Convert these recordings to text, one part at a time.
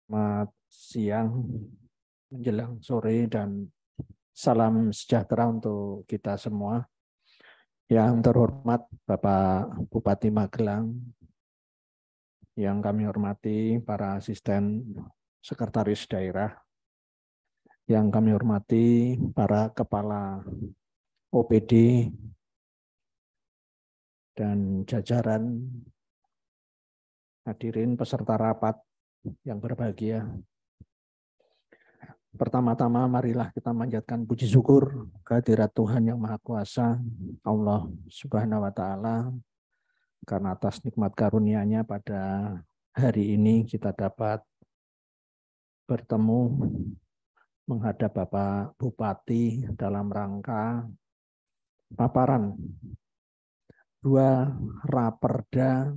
Selamat siang menjelang sore dan salam sejahtera untuk kita semua. Yang terhormat Bapak Bupati Magelang, yang kami hormati para asisten sekretaris daerah, yang kami hormati para kepala OPD dan jajaran hadirin peserta rapat yang berbahagia. Pertama-tama marilah kita manjatkan puji syukur kehadirat Tuhan yang Maha Kuasa, Allah Subhanahu wa taala, karena atas nikmat karunia-Nya pada hari ini kita dapat bertemu menghadap Bapak Bupati dalam rangka paparan dua raperda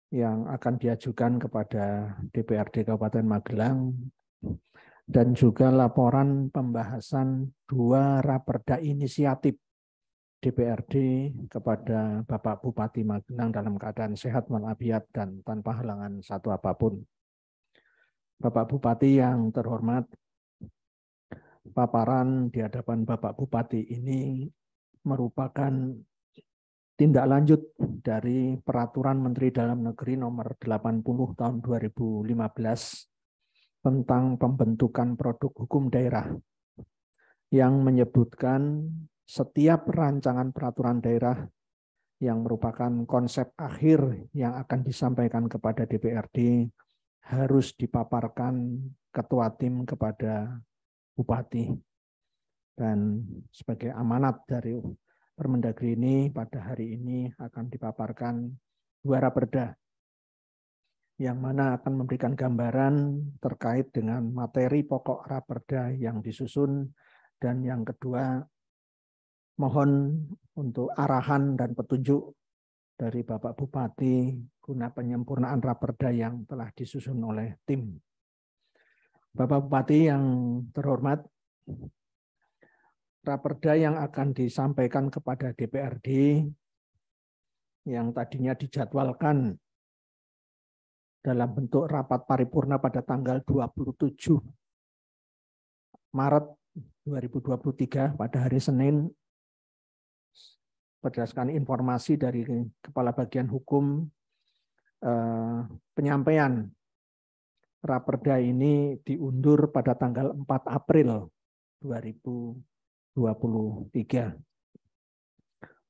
yang akan diajukan kepada DPRD Kabupaten Magelang, dan juga laporan pembahasan dua raperda inisiatif DPRD kepada Bapak Bupati Magelang dalam keadaan sehat walafiat dan tanpa halangan satu apapun. Bapak Bupati yang terhormat, paparan di hadapan Bapak Bupati ini merupakan tindak lanjut dari Peraturan Menteri Dalam Negeri Nomor 80 Tahun 2015 tentang pembentukan produk hukum daerah, yang menyebutkan setiap rancangan peraturan daerah yang merupakan konsep akhir yang akan disampaikan kepada DPRD harus dipaparkan ketua tim kepada Bupati. Dan sebagai amanat dari Permendagri ini, pada hari ini akan dipaparkan dua raperda yang mana akan memberikan gambaran terkait dengan materi pokok raperda yang disusun, dan yang kedua mohon untuk arahan dan petunjuk dari Bapak Bupati guna penyempurnaan raperda yang telah disusun oleh tim. Bapak Bupati yang terhormat, raperda yang akan disampaikan kepada DPRD yang tadinya dijadwalkan dalam bentuk rapat paripurna pada tanggal 27 Maret 2023 pada hari Senin, berdasarkan informasi dari Kepala Bagian Hukum, penyampaian raperda ini diundur pada tanggal 4 April 2023.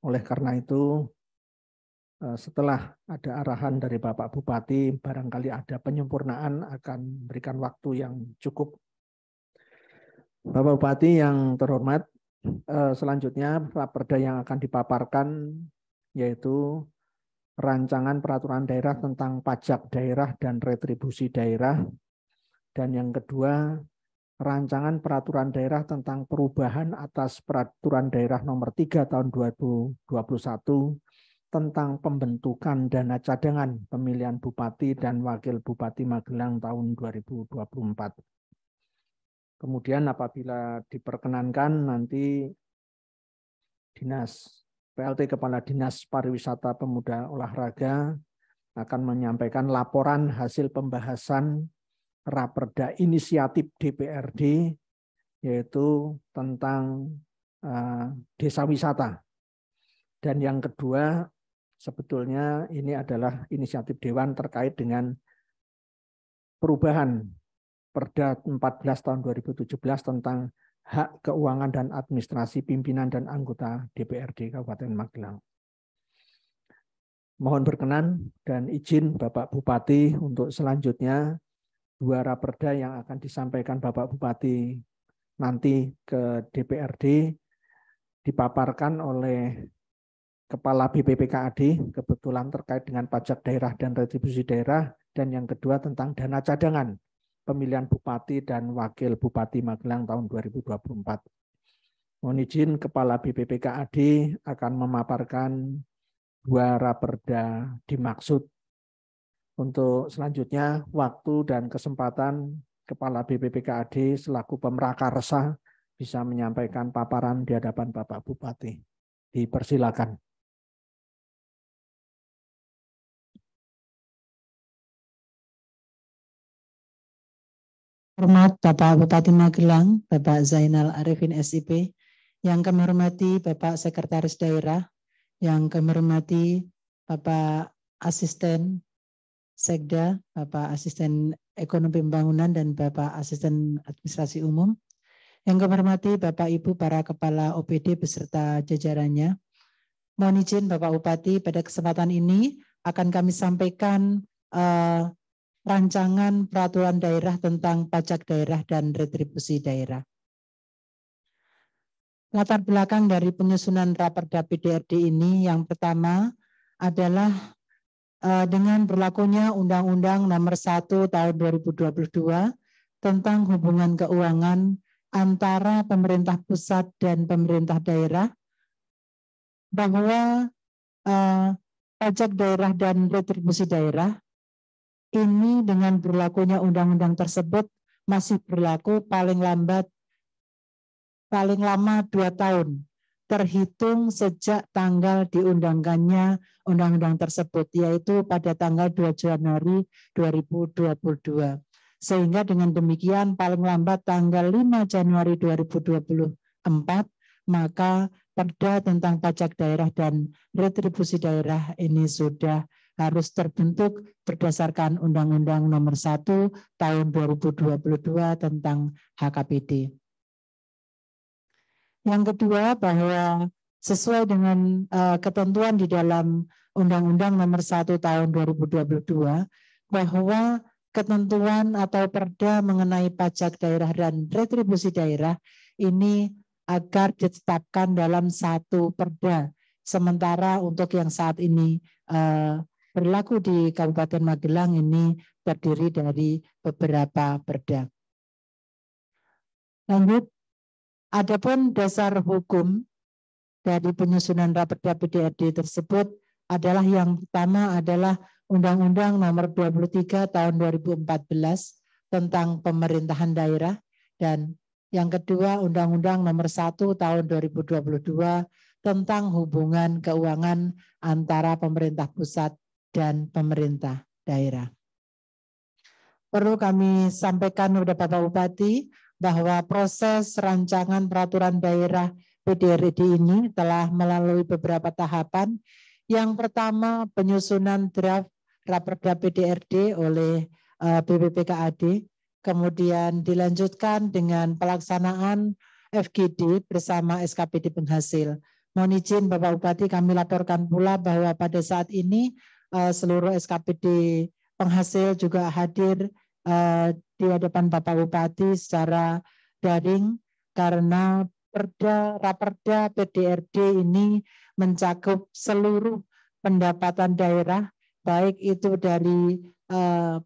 Oleh karena itu, setelah ada arahan dari Bapak Bupati, barangkali ada penyempurnaan, akan memberikan waktu yang cukup. Bapak Bupati yang terhormat, selanjutnya raperda yang akan dipaparkan yaitu rancangan peraturan daerah tentang pajak daerah dan retribusi daerah, dan yang kedua rancangan peraturan daerah tentang perubahan atas peraturan daerah nomor 3 tahun 2021 tentang pembentukan dana cadangan pemilihan bupati dan wakil bupati Magelang tahun 2024. Kemudian apabila diperkenankan, nanti PLT Kepala Dinas Pariwisata Pemuda Olahraga akan menyampaikan laporan hasil pembahasan raperda inisiatif DPRD, yaitu tentang desa wisata. Dan yang kedua, sebetulnya ini adalah inisiatif Dewan terkait dengan perubahan Perda 14 tahun 2017 tentang hak keuangan dan administrasi pimpinan dan anggota DPRD Kabupaten Magelang. Mohon berkenan dan izin Bapak Bupati untuk selanjutnya dua raperda yang akan disampaikan Bapak Bupati nanti ke DPRD dipaparkan oleh Kepala BPPKAD, kebetulan terkait dengan pajak daerah dan retribusi daerah, dan yang kedua tentang dana cadangan pemilihan bupati dan wakil bupati Magelang tahun 2024. Mohon izin Kepala BPPKAD akan memaparkan dua raperda dimaksud. Untuk selanjutnya, waktu dan kesempatan Kepala BPPKAD selaku pemrakarsa bisa menyampaikan paparan di hadapan Bapak Bupati. Dipersilakan. Hormat Bapak Bupati Magelang, Bapak Zainal Arifin SIP, yang kami hormati Bapak Sekretaris Daerah, yang kami hormati Bapak Asisten Sekda, Bapak Asisten Ekonomi Pembangunan, dan Bapak Asisten Administrasi Umum. Yang kami hormati Bapak Ibu para Kepala OPD beserta jajarannya. Mohon izin Bapak Bupati, pada kesempatan ini akan kami sampaikan rancangan peraturan daerah tentang pajak daerah dan retribusi daerah. Latar belakang dari penyusunan Raperda PDRD ini yang pertama adalah dengan berlakunya Undang-Undang Nomor 1 Tahun 2022 tentang hubungan keuangan antara pemerintah pusat dan pemerintah daerah, bahwa pajak daerah dan retribusi daerah ini dengan berlakunya undang-undang tersebut masih berlaku paling lama 2 tahun terhitung sejak tanggal diundangkannya undang-undang tersebut, yaitu pada tanggal 2 Januari 2022. Sehingga dengan demikian paling lambat tanggal 5 Januari 2024 maka Perda tentang pajak daerah dan retribusi daerah ini sudah harus terbentuk berdasarkan Undang-Undang Nomor 1 Tahun 2022 tentang HKPD. Yang kedua, bahwa sesuai dengan ketentuan di dalam Undang-Undang Nomor 1 Tahun 2022 bahwa ketentuan atau perda mengenai pajak daerah dan retribusi daerah ini agar ditetapkan dalam satu perda. Sementara untuk yang saat ini berlaku di Kabupaten Magelang ini terdiri dari beberapa perda. Lanjut, adapun dasar hukum dari penyusunan Raperda PDRD tersebut adalah yang pertama adalah Undang-Undang Nomor 23 Tahun 2014 tentang pemerintahan daerah, dan yang kedua Undang-Undang Nomor 1 Tahun 2022 tentang hubungan keuangan antara pemerintah pusat dan pemerintah daerah. Perlu kami sampaikan kepada Bapak Bupati bahwa proses rancangan peraturan daerah PDRD ini telah melalui beberapa tahapan. Yang pertama, penyusunan draft Raperda PDRD oleh BPPKAD, kemudian dilanjutkan dengan pelaksanaan FGD bersama SKPD penghasil. Mohon izin Bapak Bupati, kami laporkan pula bahwa pada saat ini seluruh SKPD penghasil juga hadir di hadapan Bapak Bupati secara daring, karena Raperda PDRD ini mencakup seluruh pendapatan daerah, baik itu dari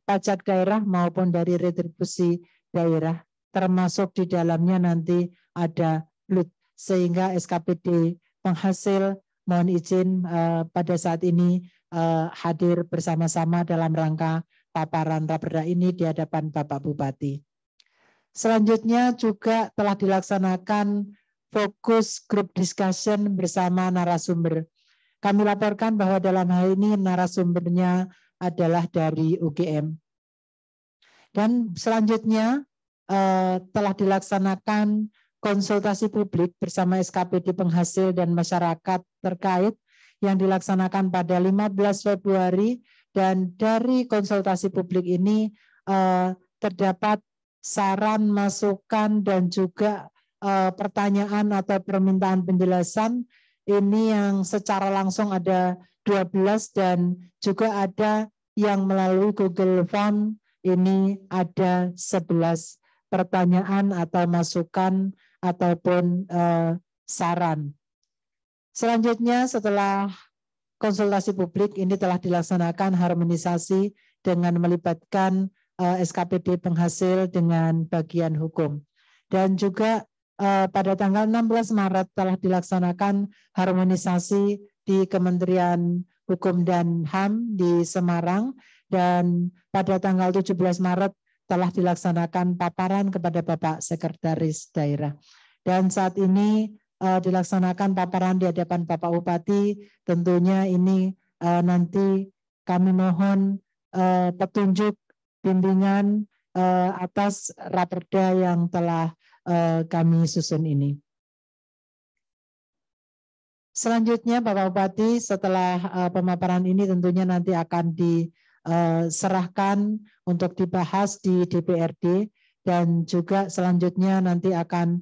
pajak daerah maupun dari retribusi daerah, termasuk di dalamnya nanti ada LUT, sehingga SKPD penghasil mohon izin pada saat ini hadir bersama-sama dalam rangka paparan Raperda ini di hadapan Bapak Bupati. Selanjutnya juga telah dilaksanakan fokus group discussion bersama narasumber. Kami laporkan bahwa dalam hal ini narasumbernya adalah dari UGM. Dan selanjutnya telah dilaksanakan konsultasi publik bersama SKPD penghasil dan masyarakat terkait yang dilaksanakan pada 15 Februari, dan dari konsultasi publik ini terdapat saran, masukan, dan juga pertanyaan atau permintaan penjelasan. Ini yang secara langsung ada 12 dan juga ada yang melalui Google Form ini ada 11 pertanyaan atau masukan ataupun saran. Selanjutnya setelah konsultasi publik ini telah dilaksanakan harmonisasi dengan melibatkan SKPD penghasil dengan bagian hukum. Dan juga pada tanggal 16 Maret telah dilaksanakan harmonisasi di Kementerian Hukum dan HAM di Semarang, dan pada tanggal 17 Maret telah dilaksanakan paparan kepada Bapak Sekretaris Daerah. Dan saat ini dilaksanakan paparan di hadapan Bapak Bupati. Tentunya ini nanti kami mohon petunjuk, bimbingan atas Raperda yang telah kami susun ini. Selanjutnya Bapak Bupati, setelah pemaparan ini tentunya nanti akan diserahkan untuk dibahas di DPRD dan juga selanjutnya nanti akan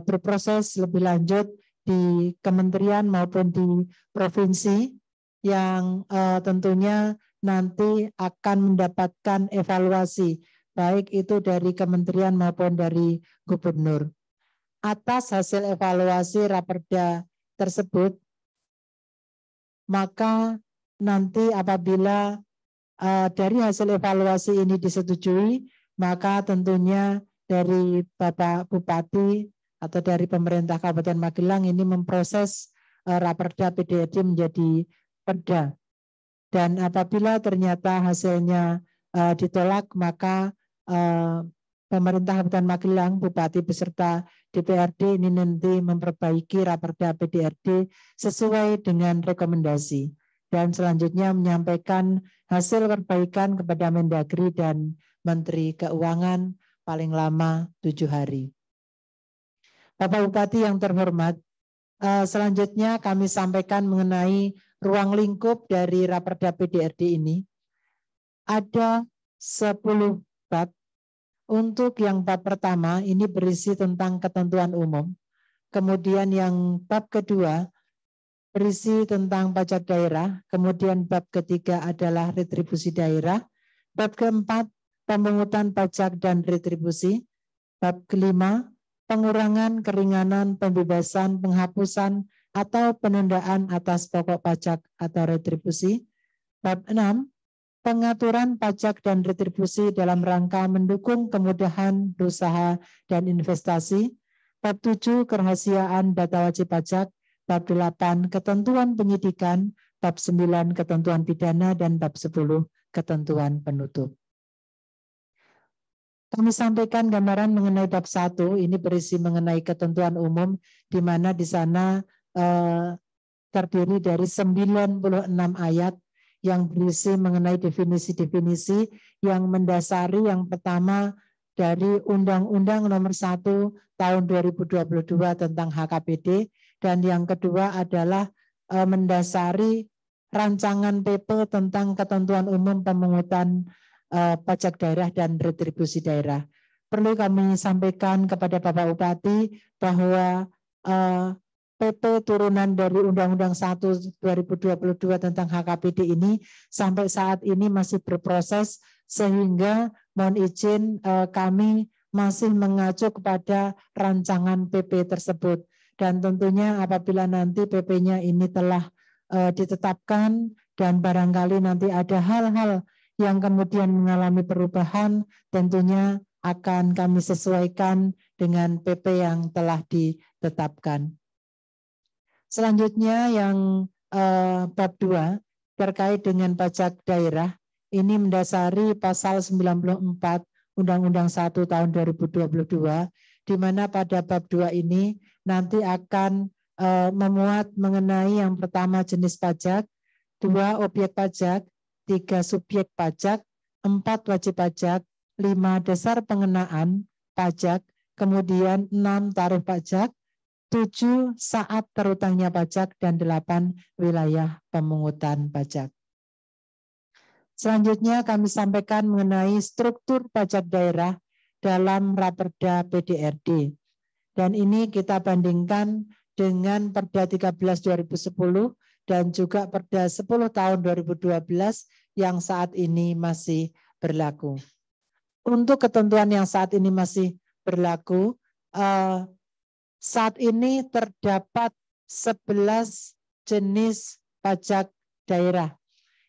berproses lebih lanjut di kementerian maupun di provinsi yang tentunya nanti akan mendapatkan evaluasi baik itu dari kementerian maupun dari gubernur. Atas hasil evaluasi Raperda tersebut, maka nanti apabila dari hasil evaluasi ini disetujui, maka tentunya dari Bapak Bupati atau dari pemerintah Kabupaten Magelang ini memproses Raperda PDRD menjadi perda. Dan apabila ternyata hasilnya ditolak, maka pemerintah Kabupaten Magelang, Bupati beserta DPRD ini nanti memperbaiki Raperda PDRD sesuai dengan rekomendasi dan selanjutnya menyampaikan hasil perbaikan kepada Mendagri dan Menteri Keuangan paling lama 7 hari. Bapak Bupati yang terhormat, selanjutnya kami sampaikan mengenai ruang lingkup dari Raperda PDRD ini. Ada 10 bab. Untuk yang bab pertama ini berisi tentang ketentuan umum. Kemudian yang bab kedua berisi tentang pajak daerah. Kemudian bab ketiga adalah retribusi daerah. Bab keempat pemungutan pajak dan retribusi. Bab kelima pengurangan, keringanan, pembebasan, penghapusan atau penundaan atas pokok pajak atau retribusi. Bab 6 pengaturan pajak dan retribusi dalam rangka mendukung kemudahan usaha dan investasi. Bab 7 kerahasiaan data wajib pajak. Bab 8 ketentuan penyidikan. Bab 9 ketentuan pidana dan bab 10 ketentuan penutup. Kami sampaikan gambaran mengenai bab 1, ini berisi mengenai ketentuan umum, di mana di sana terdiri dari 96 ayat yang berisi mengenai definisi-definisi yang mendasari yang pertama dari Undang-Undang Nomor 1 Tahun 2022 tentang HKPD dan yang kedua adalah mendasari rancangan PP tentang ketentuan umum pemungutan pajak daerah dan retribusi daerah. Perlu kami sampaikan kepada Bapak Bupati bahwa PP turunan dari Undang-Undang 1 2022 tentang HKPD ini sampai saat ini masih berproses sehingga mohon izin kami masih mengacu kepada rancangan PP tersebut dan tentunya apabila nanti PP-nya ini telah ditetapkan dan barangkali nanti ada hal-hal yang kemudian mengalami perubahan tentunya akan kami sesuaikan dengan PP yang telah ditetapkan. Selanjutnya yang bab 2 terkait dengan pajak daerah ini mendasari pasal 94 Undang-Undang 1 tahun 2022 di mana pada bab 2 ini nanti akan memuat mengenai yang pertama jenis pajak, 2 objek pajak, 3 subjek pajak, 4 wajib pajak, 5 dasar pengenaan pajak, kemudian 6 tarif pajak, 7 saat terutangnya pajak, dan 8 wilayah pemungutan pajak. Selanjutnya kami sampaikan mengenai struktur pajak daerah dalam Raperda PDRD. Dan ini kita bandingkan dengan Perda 13 2010 dan juga Perda 10 tahun 2012 yang saat ini masih berlaku. Untuk ketentuan yang saat ini masih berlaku, saat ini terdapat 11 jenis pajak daerah.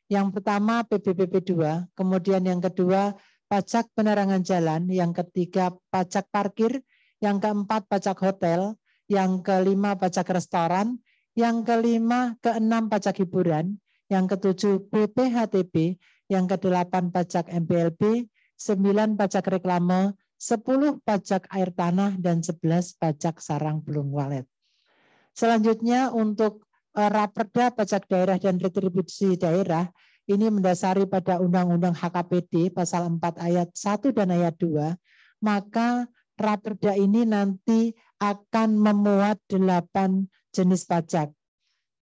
Yang pertama PBPP 2, kemudian yang kedua pajak penerangan jalan, yang ketiga pajak parkir, yang keempat pajak hotel, yang kelima pajak restoran, yang kelima, keenam pajak hiburan, yang ketujuh BPHTB, yang kedelapan pajak MPLB, 9 pajak reklame, 10 pajak air tanah, dan 11 pajak sarang burung walet. Selanjutnya untuk Raperda pajak daerah dan retribusi daerah ini mendasari pada Undang-Undang HKPD pasal 4 ayat 1 dan ayat 2, maka Raperda ini nanti akan memuat 8 jenis pajak.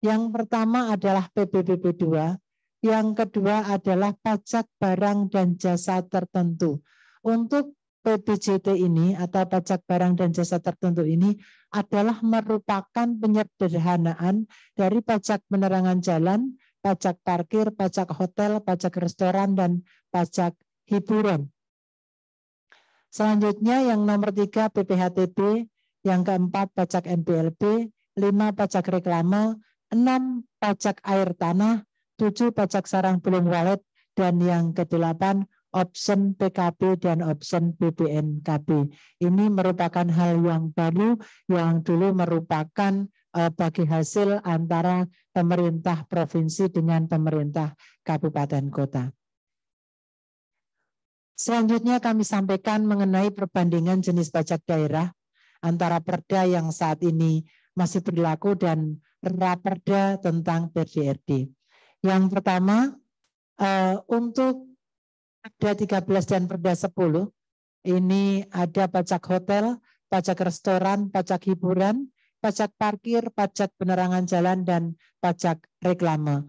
Yang pertama adalah PBBP 2, yang kedua adalah pajak barang dan jasa tertentu. Untuk PBJT ini atau pajak barang dan jasa tertentu ini adalah merupakan penyederhanaan dari pajak penerangan jalan, pajak parkir, pajak hotel, pajak restoran, dan pajak hiburan. Selanjutnya yang nomor 3 PPHTB, yang keempat pajak NPLB, 5 pajak reklame, 6 pajak air tanah, 7 pajak sarang burung walet, dan yang ke-8 option PKB dan option BPNKB. Ini merupakan hal yang baru yang dulu merupakan bagi hasil antara pemerintah provinsi dengan pemerintah kabupaten kota. Selanjutnya kami sampaikan mengenai perbandingan jenis pajak daerah antara Perda yang saat ini masih berlaku dan Raperda tentang PDRD. Yang pertama, untuk Perda 13 dan Perda 10, ini ada pajak hotel, pajak restoran, pajak hiburan, pajak parkir, pajak penerangan jalan, dan pajak reklame.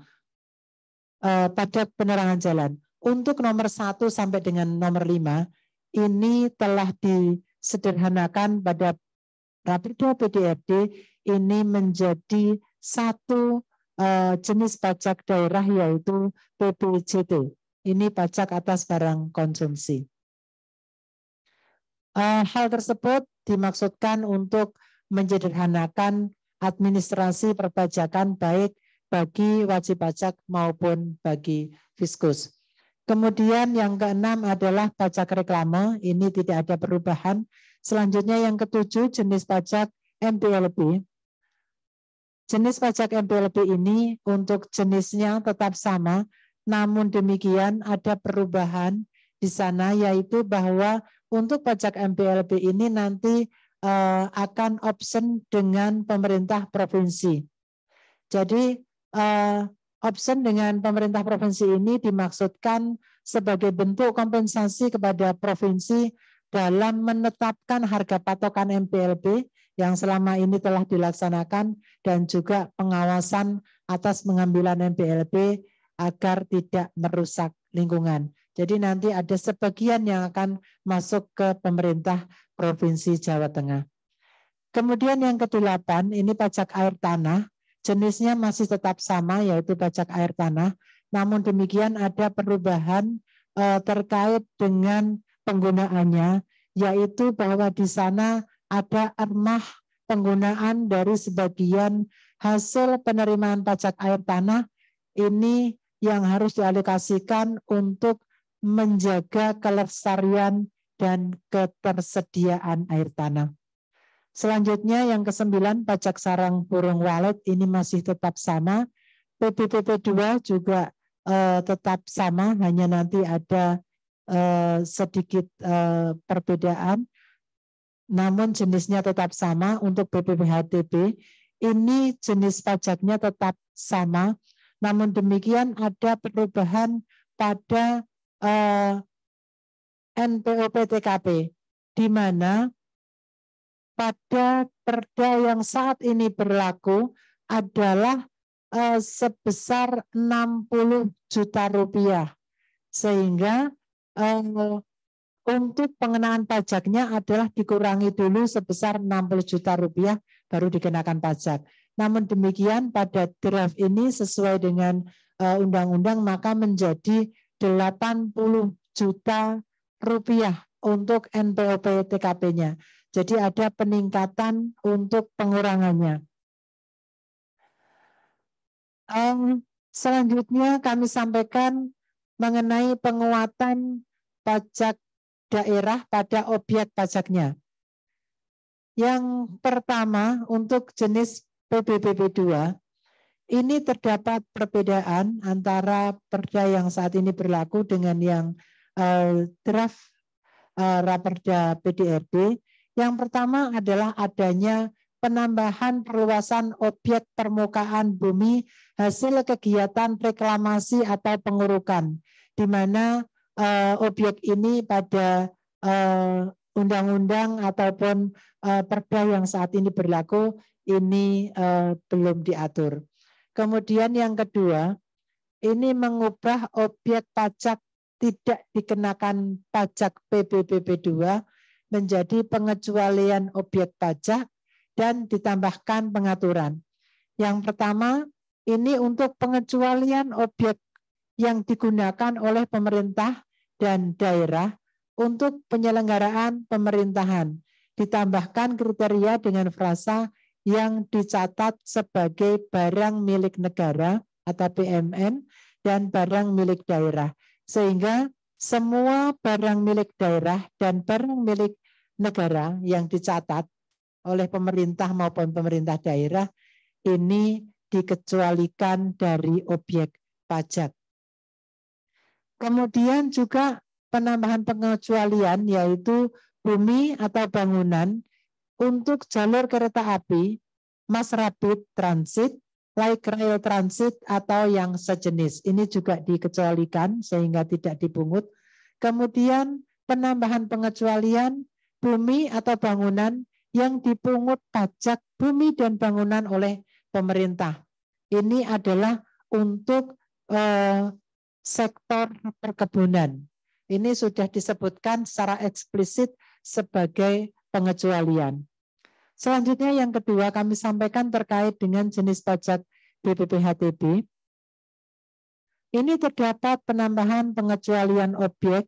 Pajak penerangan jalan. Untuk nomor 1 sampai dengan nomor 5, ini telah disederhanakan pada Raperda PDRD, ini menjadi satu jenis pajak daerah yaitu PBJT. Ini pajak atas barang konsumsi. Hal tersebut dimaksudkan untuk menyederhanakan administrasi perpajakan baik bagi wajib pajak maupun bagi fiskus. Kemudian yang keenam adalah pajak reklame, ini tidak ada perubahan. Selanjutnya yang ketujuh jenis pajak MPLB. Jenis pajak MPLB ini untuk jenisnya tetap sama, namun demikian ada perubahan di sana yaitu bahwa untuk pajak MPLB ini nanti akan option dengan pemerintah provinsi. Jadi option dengan pemerintah provinsi ini dimaksudkan sebagai bentuk kompensasi kepada provinsi dalam menetapkan harga patokan MPLB yang selama ini telah dilaksanakan dan juga pengawasan atas pengambilan MPLB agar tidak merusak lingkungan. Jadi nanti ada sebagian yang akan masuk ke pemerintah Provinsi Jawa Tengah. Kemudian yang ke-8 ini pajak air tanah. Jenisnya masih tetap sama yaitu pajak air tanah. Namun demikian ada perubahan terkait dengan penggunaannya, yaitu bahwa di sana ada armah penggunaan dari sebagian hasil penerimaan pajak air tanah ini yang harus dialokasikan untuk menjaga kelestarian dan ketersediaan air tanah. Selanjutnya yang ke-9 pajak sarang burung walet ini masih tetap sama. PBBP 2 juga tetap sama, hanya nanti ada sedikit perbedaan. Namun jenisnya tetap sama. Untuk BPPHTB ini jenis pajaknya tetap sama. Namun demikian ada perubahan pada NPOP-TKP, di mana pada Perda yang saat ini berlaku adalah sebesar 60 juta rupiah. Sehingga untuk pengenaan pajaknya adalah dikurangi dulu sebesar 60 juta rupiah baru dikenakan pajak. Namun demikian pada draft ini sesuai dengan undang-undang maka menjadi 80 juta rupiah untuk NPOP TKP-nya. Jadi ada peningkatan untuk pengurangannya. Selanjutnya kami sampaikan mengenai penguatan pajak daerah pada objek pajaknya. Yang pertama untuk jenis PBBP 2, ini terdapat perbedaan antara Perda yang saat ini berlaku dengan yang draft Raperda PDRD. Yang pertama adalah adanya penambahan perluasan objek permukaan bumi hasil kegiatan reklamasi atau pengurukan, di mana objek ini pada undang-undang ataupun perda yang saat ini berlaku ini belum diatur. Kemudian yang kedua, ini mengubah objek pajak tidak dikenakan pajak PBBP 2 menjadi pengecualian objek pajak dan ditambahkan pengaturan. Yang pertama, ini untuk pengecualian objek yang digunakan oleh pemerintah dan daerah untuk penyelenggaraan pemerintahan. Ditambahkan kriteria dengan frasa yang dicatat sebagai barang milik negara atau BMN dan barang milik daerah. Sehingga semua barang milik daerah dan barang milik negara yang dicatat oleh pemerintah maupun pemerintah daerah ini dikecualikan dari objek pajak. Kemudian juga penambahan pengecualian yaitu bumi atau bangunan untuk jalur kereta api, mass rapid transit, light rail transit atau yang sejenis. Ini juga dikecualikan sehingga tidak dipungut. Kemudian penambahan pengecualian bumi atau bangunan yang dipungut pajak bumi dan bangunan oleh pemerintah. Ini adalah untuk sektor perkebunan. Ini sudah disebutkan secara eksplisit sebagai pengecualian. Selanjutnya yang kedua kami sampaikan terkait dengan jenis pajak BPPHTB. Ini terdapat penambahan pengecualian objek.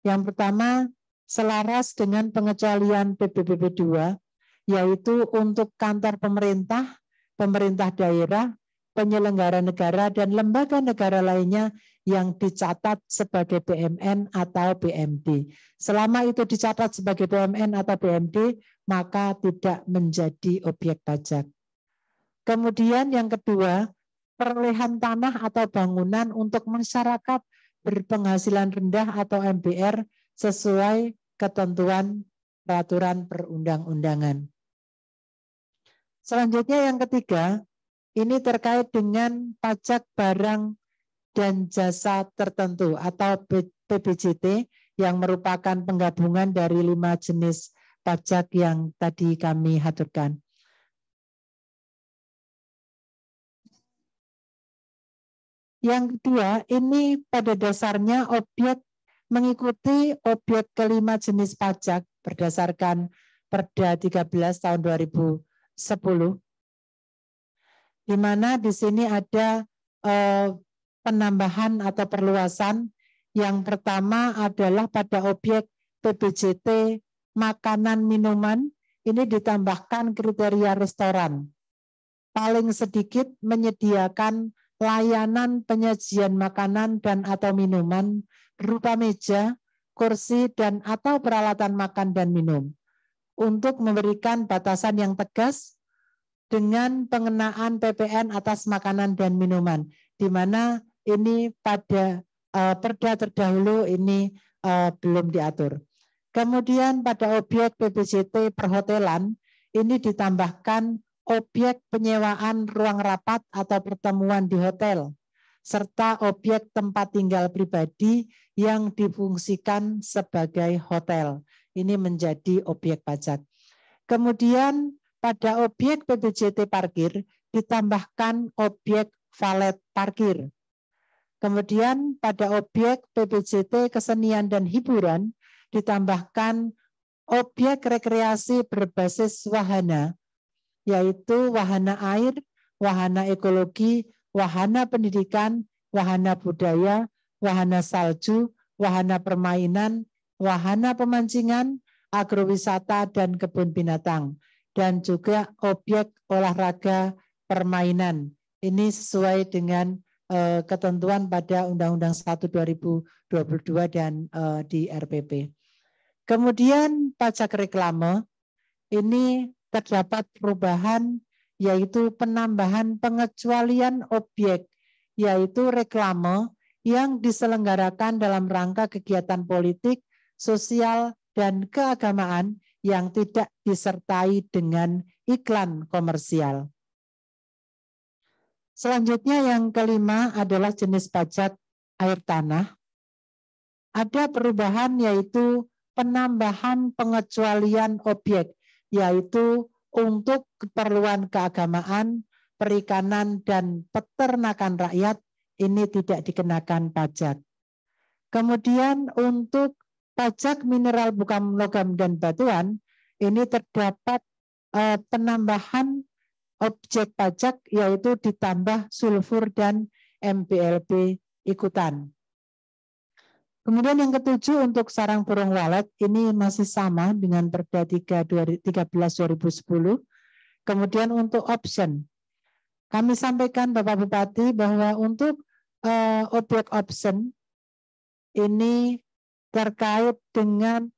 Yang pertama selaras dengan pengecualian PBBP 2, yaitu untuk kantor pemerintah, pemerintah daerah, penyelenggara negara, dan lembaga negara lainnya yang dicatat sebagai BMN atau BMD. Selama itu dicatat sebagai BMN atau BMD, maka tidak menjadi objek pajak. Kemudian yang kedua, perolehan tanah atau bangunan untuk masyarakat berpenghasilan rendah atau MBR sesuai ketentuan peraturan perundang-undangan. Selanjutnya yang ketiga, ini terkait dengan pajak barang dan jasa tertentu atau PBJT yang merupakan penggabungan dari 5 jenis pajak yang tadi kami haturkan. Yang kedua, ini pada dasarnya objek mengikuti objek kelima jenis pajak berdasarkan Perda 13 tahun 2010, di mana di sini ada penambahan atau perluasan. Yang pertama adalah pada objek PBJT makanan minuman, ini ditambahkan kriteria restoran. Paling sedikit menyediakan layanan penyajian makanan dan atau minuman berupa meja, kursi, dan atau peralatan makan dan minum. Untuk memberikan batasan yang tegas dengan pengenaan PPN atas makanan dan minuman, di mana ini pada perda terdahulu ini belum diatur. Kemudian pada objek PBJT perhotelan, ini ditambahkan objek penyewaan ruang rapat atau pertemuan di hotel, serta objek tempat tinggal pribadi yang difungsikan sebagai hotel. Ini menjadi objek pajak. Kemudian pada objek PBJT parkir ditambahkan objek valet parkir. Kemudian pada objek PBJT kesenian dan hiburan ditambahkan objek rekreasi berbasis wahana, yaitu wahana air, wahana ekologi, wahana pendidikan, wahana budaya, wahana salju, wahana permainan, wahana pemancingan, agrowisata, dan kebun binatang. Dan juga objek olahraga permainan. Ini sesuai dengan ketentuan pada Undang-Undang 1 2022 dan di RPP. Kemudian pajak reklame, ini terdapat perubahan yaitu penambahan pengecualian objek, yaitu reklame yang diselenggarakan dalam rangka kegiatan politik, sosial, dan keagamaan yang tidak disertai dengan iklan komersial. Selanjutnya yang kelima adalah jenis pajak air tanah. Ada perubahan yaitu penambahan pengecualian objek, yaitu untuk keperluan keagamaan, perikanan, dan peternakan rakyat ini tidak dikenakan pajak. Kemudian untuk pajak mineral bukan logam dan batuan, ini terdapat penambahan objek pajak yaitu ditambah sulfur dan MPLP ikutan. Kemudian yang ketujuh untuk sarang burung walet ini masih sama dengan Perda 13/2010. Kemudian untuk option, kami sampaikan Bapak Bupati bahwa untuk objek option ini terkait dengan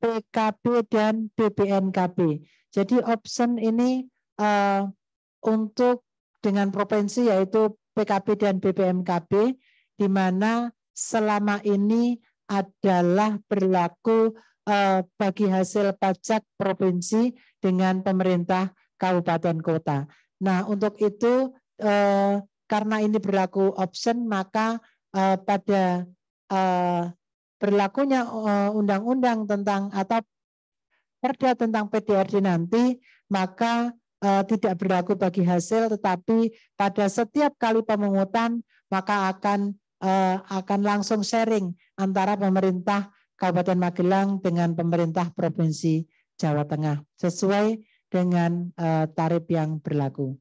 PKB dan BPNKB. Jadi option ini untuk dengan provinsi yaitu PKB dan BPNKB, di mana selama ini adalah berlaku bagi hasil pajak provinsi dengan pemerintah kabupaten kota. Nah, untuk itu karena ini berlaku option, maka pada berlakunya undang-undang tentang atau perda tentang PDRD nanti, maka tidak berlaku bagi hasil, tetapi pada setiap kali pemungutan maka akan langsung sharing antara pemerintah Kabupaten Magelang dengan pemerintah Provinsi Jawa Tengah sesuai dengan tarif yang berlaku.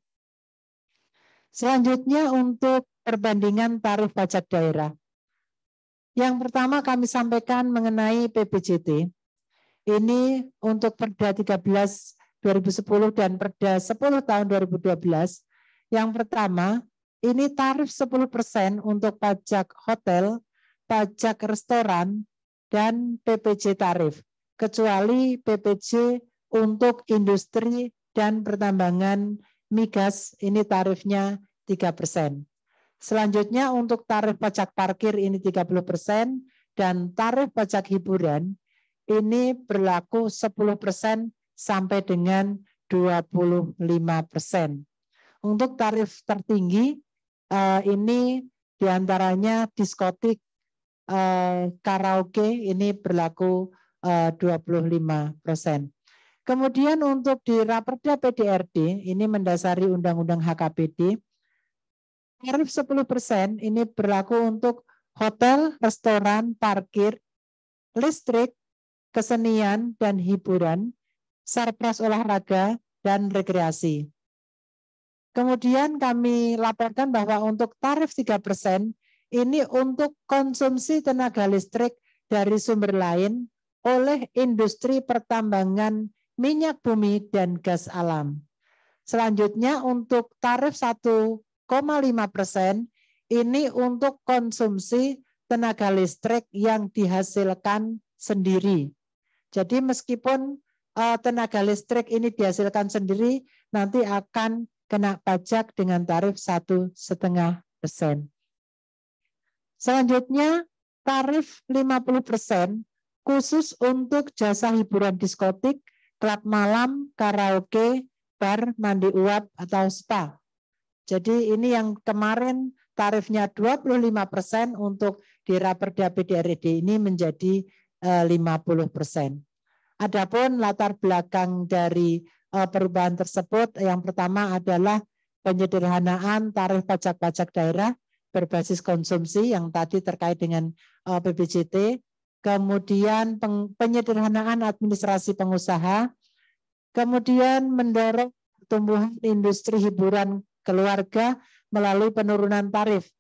Selanjutnya untuk perbandingan tarif pajak daerah. Yang pertama kami sampaikan mengenai PBJT. Ini untuk Perda 13/2010 dan Perda 10 tahun 2012. Yang pertama, ini tarif 10% untuk pajak hotel, pajak restoran, dan PPJ tarif. Kecuali PPJ untuk industri dan pertambangan migas, ini tarifnya 3%. Selanjutnya untuk tarif pajak parkir ini 30%, dan tarif pajak hiburan ini berlaku 10% sampai dengan 25%. Untuk tarif tertinggi, ini diantaranya diskotik, karaoke, ini berlaku 25%. Kemudian untuk di Raperda PDRD, ini mendasari Undang-Undang HKPD, tarif 10% ini berlaku untuk hotel, restoran, parkir, listrik, kesenian dan hiburan, sarpras olahraga, dan rekreasi. Kemudian kami laporkan bahwa untuk tarif 3% ini untuk konsumsi tenaga listrik dari sumber lain oleh industri pertambangan minyak bumi dan gas alam. Selanjutnya untuk tarif 1,5% ini untuk konsumsi tenaga listrik yang dihasilkan sendiri. Jadi meskipun tenaga listrik ini dihasilkan sendiri, nanti akan kena pajak dengan tarif 1,5%. Selanjutnya tarif 50% khusus untuk jasa hiburan diskotik, klub malam, karaoke, bar, mandi uap atau spa. Jadi ini yang kemarin tarifnya 25% untuk di Raperda PDRD ini menjadi 50%. Adapun latar belakang dari perubahan tersebut, yang pertama adalah penyederhanaan tarif pajak-pajak daerah berbasis konsumsi yang tadi terkait dengan PBJT, kemudian penyederhanaan administrasi pengusaha, kemudian mendorong pertumbuhan industri hiburan keluarga melalui penurunan tarif.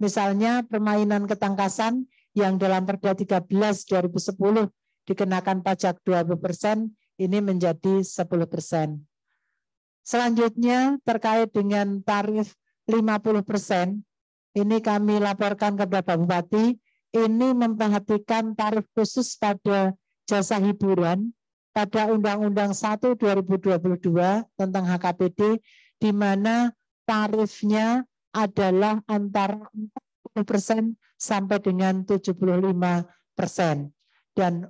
Misalnya permainan ketangkasan yang dalam Perda 13/2010 dikenakan pajak 20%, ini menjadi 10%. Selanjutnya terkait dengan tarif 50%, ini kami laporkan kepada Bapak Bupati, ini memperhatikan tarif khusus pada jasa hiburan pada Undang-Undang 1/2022 tentang HKPD, di mana tarifnya adalah antara 40% sampai dengan 75%. Dan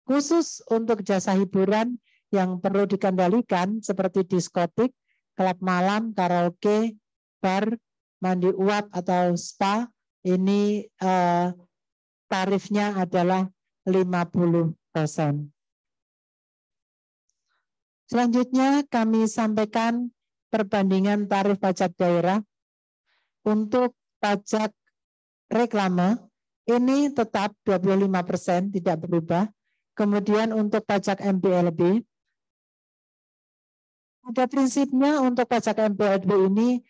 khusus untuk jasa hiburan yang perlu dikendalikan seperti diskotik, klub malam, karaoke, bar, mandi uap atau spa, ini tarifnya adalah 50%. Selanjutnya kami sampaikan perbandingan tarif pajak daerah. Untuk pajak reklame ini tetap 25%, tidak berubah. Kemudian untuk pajak MPLB, pada prinsipnya untuk pajak MPLB ini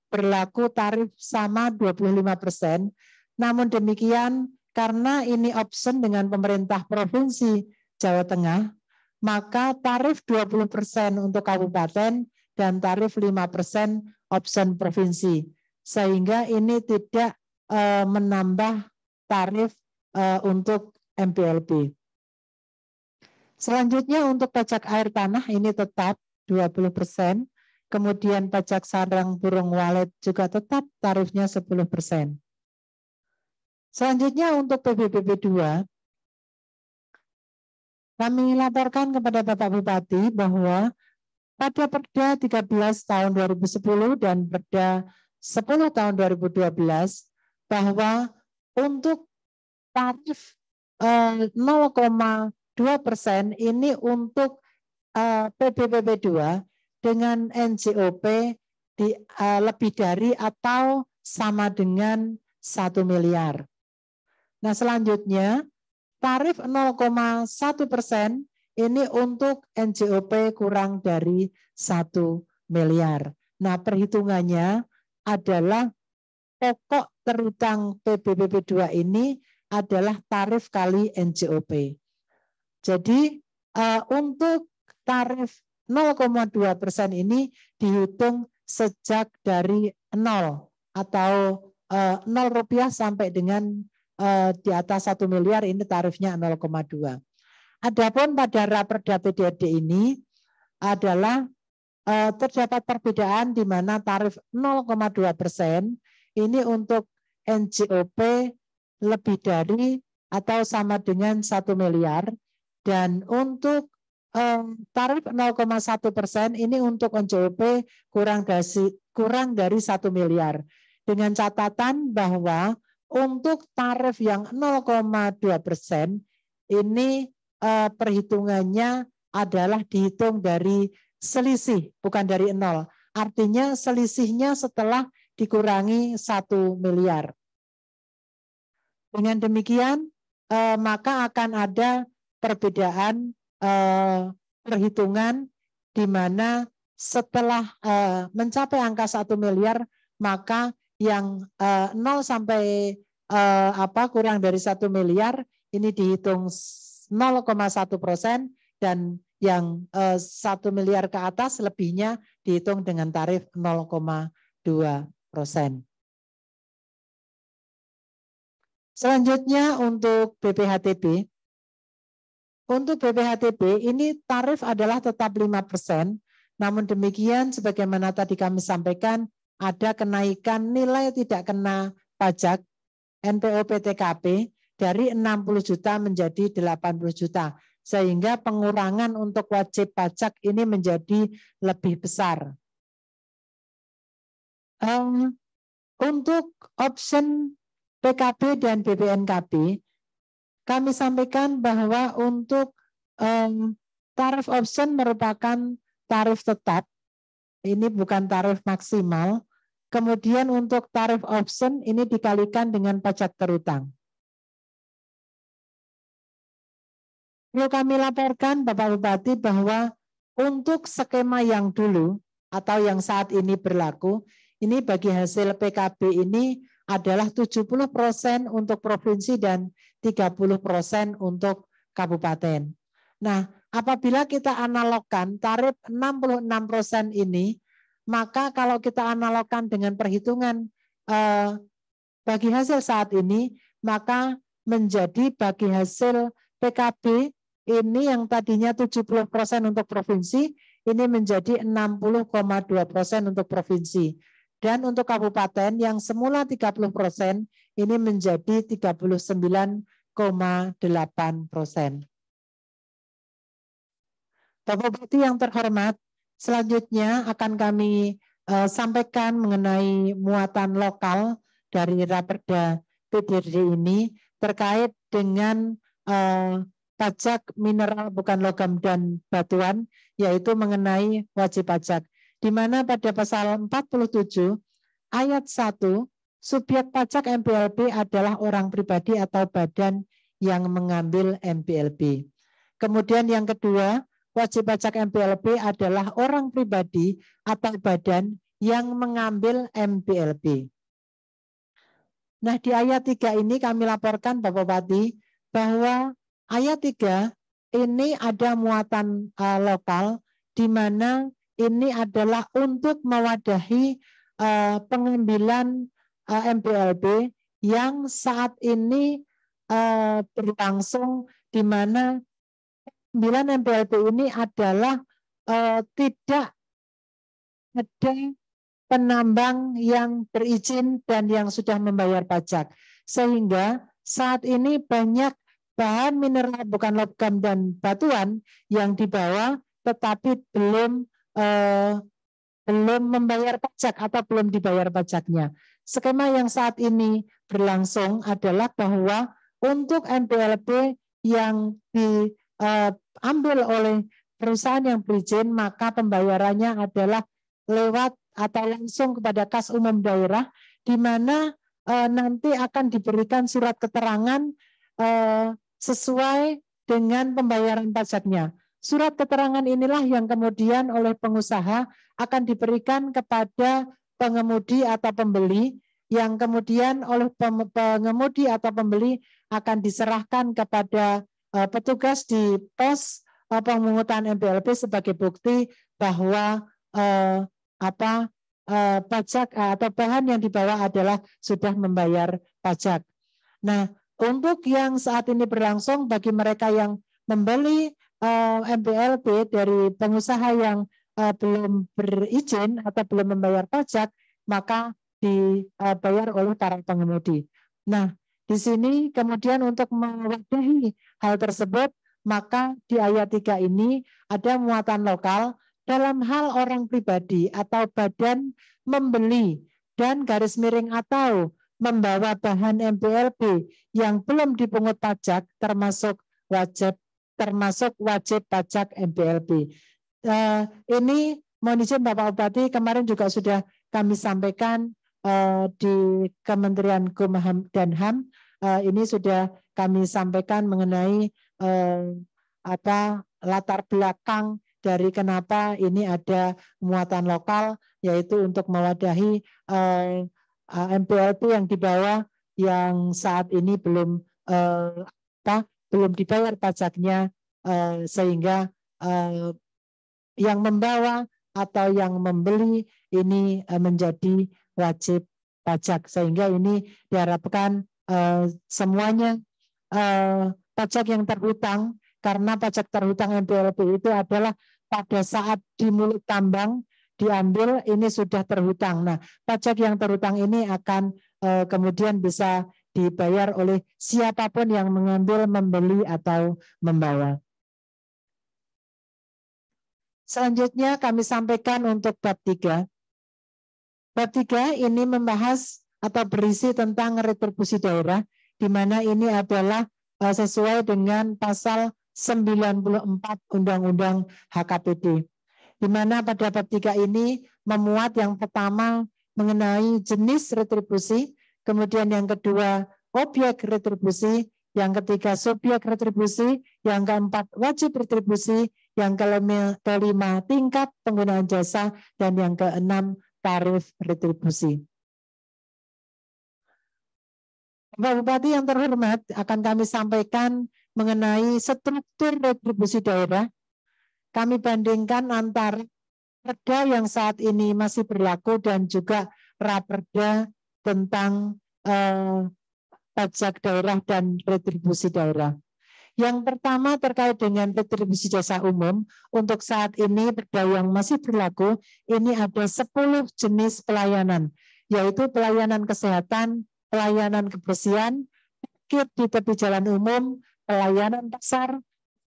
berlaku tarif sama 25%. Namun demikian, karena ini option dengan pemerintah Provinsi Jawa Tengah, maka tarif 20% untuk kabupaten dan tarif 5% option provinsi. Sehingga ini tidak menambah tarif untuk MPLB. Selanjutnya untuk pajak air tanah ini tetap 20%. Kemudian pajak sarang burung walet juga tetap tarifnya 10%. Selanjutnya untuk PBBB 2, kami laporkan kepada Bapak Bupati bahwa pada Perda 13 tahun 2010 dan Perda 10 tahun 2012 bahwa untuk tarif 0,2% ini untuk PBBB 2 dengan NJOP lebih dari atau sama dengan 1 miliar. Nah selanjutnya tarif 0,1% ini untuk NJOP kurang dari 1 miliar. Nah perhitungannya adalah pokok terutang PBBB 2 ini adalah tarif kali NJOP. Jadi untuk tarif 0,2% ini dihitung sejak dari 0 atau 0 rupiah sampai dengan di atas 1 miliar ini tarifnya 0,2. Adapun pada Raperda PDRD ini adalah terdapat perbedaan di mana tarif 0,2% ini untuk NJOP lebih dari atau sama dengan 1 miliar dan untuk tarif 0,1% ini untuk NJOP kurang dari 1 miliar. Dengan catatan bahwa untuk tarif yang 0,2% ini perhitungannya adalah dihitung dari selisih, bukan dari 0. Artinya selisihnya setelah dikurangi 1 miliar. Dengan demikian, maka akan ada perbedaan perhitungan di mana setelah mencapai angka 1 miliar, maka yang 0 sampai kurang dari 1 miliar ini dihitung 0,1% dan yang 1 miliar ke atas lebihnya dihitung dengan tarif 0,2%. Selanjutnya untuk BPHTB. Untuk BPHTB ini tarif adalah tetap 5%. Namun demikian sebagaimana tadi kami sampaikan ada kenaikan nilai tidak kena pajak NPO PTKP dari 60 juta menjadi 80 juta. Sehingga pengurangan untuk wajib pajak ini menjadi lebih besar. Untuk option PKB dan BPNKB, kami sampaikan bahwa untuk tarif option merupakan tarif tetap. Ini bukan tarif maksimal. Kemudian untuk tarif option ini dikalikan dengan pajak terutang. Perlu kami laporkan Bapak Bupati bahwa untuk skema yang dulu atau yang saat ini berlaku, ini bagi hasil PKB ini adalah 70% untuk provinsi dan 30% untuk kabupaten. Nah, apabila kita analogkan tarif 66% ini, maka kalau kita analogkan dengan perhitungan bagi hasil saat ini, maka menjadi bagi hasil PKB ini yang tadinya 70% untuk provinsi, ini menjadi 60,2% untuk provinsi. Dan untuk kabupaten yang semula 30%, ini menjadi 39,8%. Bapak Bupati yang terhormat, selanjutnya akan kami sampaikan mengenai muatan lokal dari Raperda PDRD ini terkait dengan pajak mineral bukan logam dan batuan, yaitu mengenai wajib pajak. Di mana pada pasal 47 ayat 1, subjek pajak MPLP adalah orang pribadi atau badan yang mengambil MPLP. Kemudian yang kedua, wajib pajak MPLP adalah orang pribadi atau badan yang mengambil MPLP. Nah, di ayat 3 ini kami laporkan Bapak Bupati bahwa ayat 3 ini ada muatan lokal, di mana ini adalah untuk mewadahi pengambilan MPLP yang saat ini berlangsung, di mana pengambilan MPLP ini adalah tidak ada penambang yang berizin dan yang sudah membayar pajak. Sehingga saat ini banyak bahan mineral bukan logam dan batuan yang dibawa tetapi belum membayar pajak atau belum dibayar pajaknya. Skema yang saat ini berlangsung adalah bahwa untuk MPLP yang diambil oleh perusahaan yang berizin, maka pembayarannya adalah lewat atau langsung kepada kas umum daerah, di mana nanti akan diberikan surat keterangan sesuai dengan pembayaran pajaknya. Surat keterangan inilah yang kemudian oleh pengusaha akan diberikan kepada pengemudi atau pembeli, yang kemudian oleh pengemudi atau pembeli akan diserahkan kepada petugas di pos pemungutan MPLP sebagai bukti bahwa pajak atau bahan yang dibawa adalah sudah membayar pajak. Nah, untuk yang saat ini berlangsung bagi mereka yang membeli MPLP dari pengusaha yang belum berizin atau belum membayar pajak, maka dibayar oleh para pengemudi. Nah, di sini kemudian untuk mewadahi hal tersebut, maka di ayat 3 ini ada muatan lokal dalam hal orang pribadi atau badan membeli dan garis miring atau membawa bahan MPLP yang belum dipungut pajak termasuk wajib pajak MPLP. Ini mohon izin Bapak Bupati, kemarin juga sudah kami sampaikan di Kementerian Hukum dan HAM. Ini sudah kami sampaikan mengenai latar belakang dari kenapa ini ada muatan lokal, yaitu untuk mewadahi MPLP yang dibawa yang saat ini belum dibayar pajaknya, sehingga yang membawa atau yang membeli ini menjadi wajib pajak, sehingga ini diharapkan semuanya pajak yang terhutang, karena pajak terhutang MPLP itu adalah pada saat di mulut tambang diambil ini sudah terhutang. Nah, pajak yang terhutang ini akan kemudian bisa dibayar oleh siapapun yang mengambil, membeli atau membawa. Selanjutnya kami sampaikan untuk bab 3. Bab 3 ini membahas atau berisi tentang retribusi daerah, di mana ini adalah sesuai dengan pasal 94 Undang-Undang HKPD. Di mana pada bab 3 ini memuat yang pertama mengenai jenis retribusi, kemudian yang kedua objek retribusi, yang ketiga subjek retribusi, yang keempat wajib retribusi, yang kelima tingkat penggunaan jasa, dan yang keenam tarif retribusi. Bapak Bupati yang terhormat, akan kami sampaikan mengenai struktur retribusi daerah. Kami bandingkan antara Perda yang saat ini masih berlaku dan juga Raperda tentang pajak daerah dan retribusi daerah. Yang pertama terkait dengan retribusi jasa umum, untuk saat ini Perda yang masih berlaku, ini ada 10 jenis pelayanan, yaitu pelayanan kesehatan, pelayanan kebersihan, parkir di tepi jalan umum, pelayanan pasar,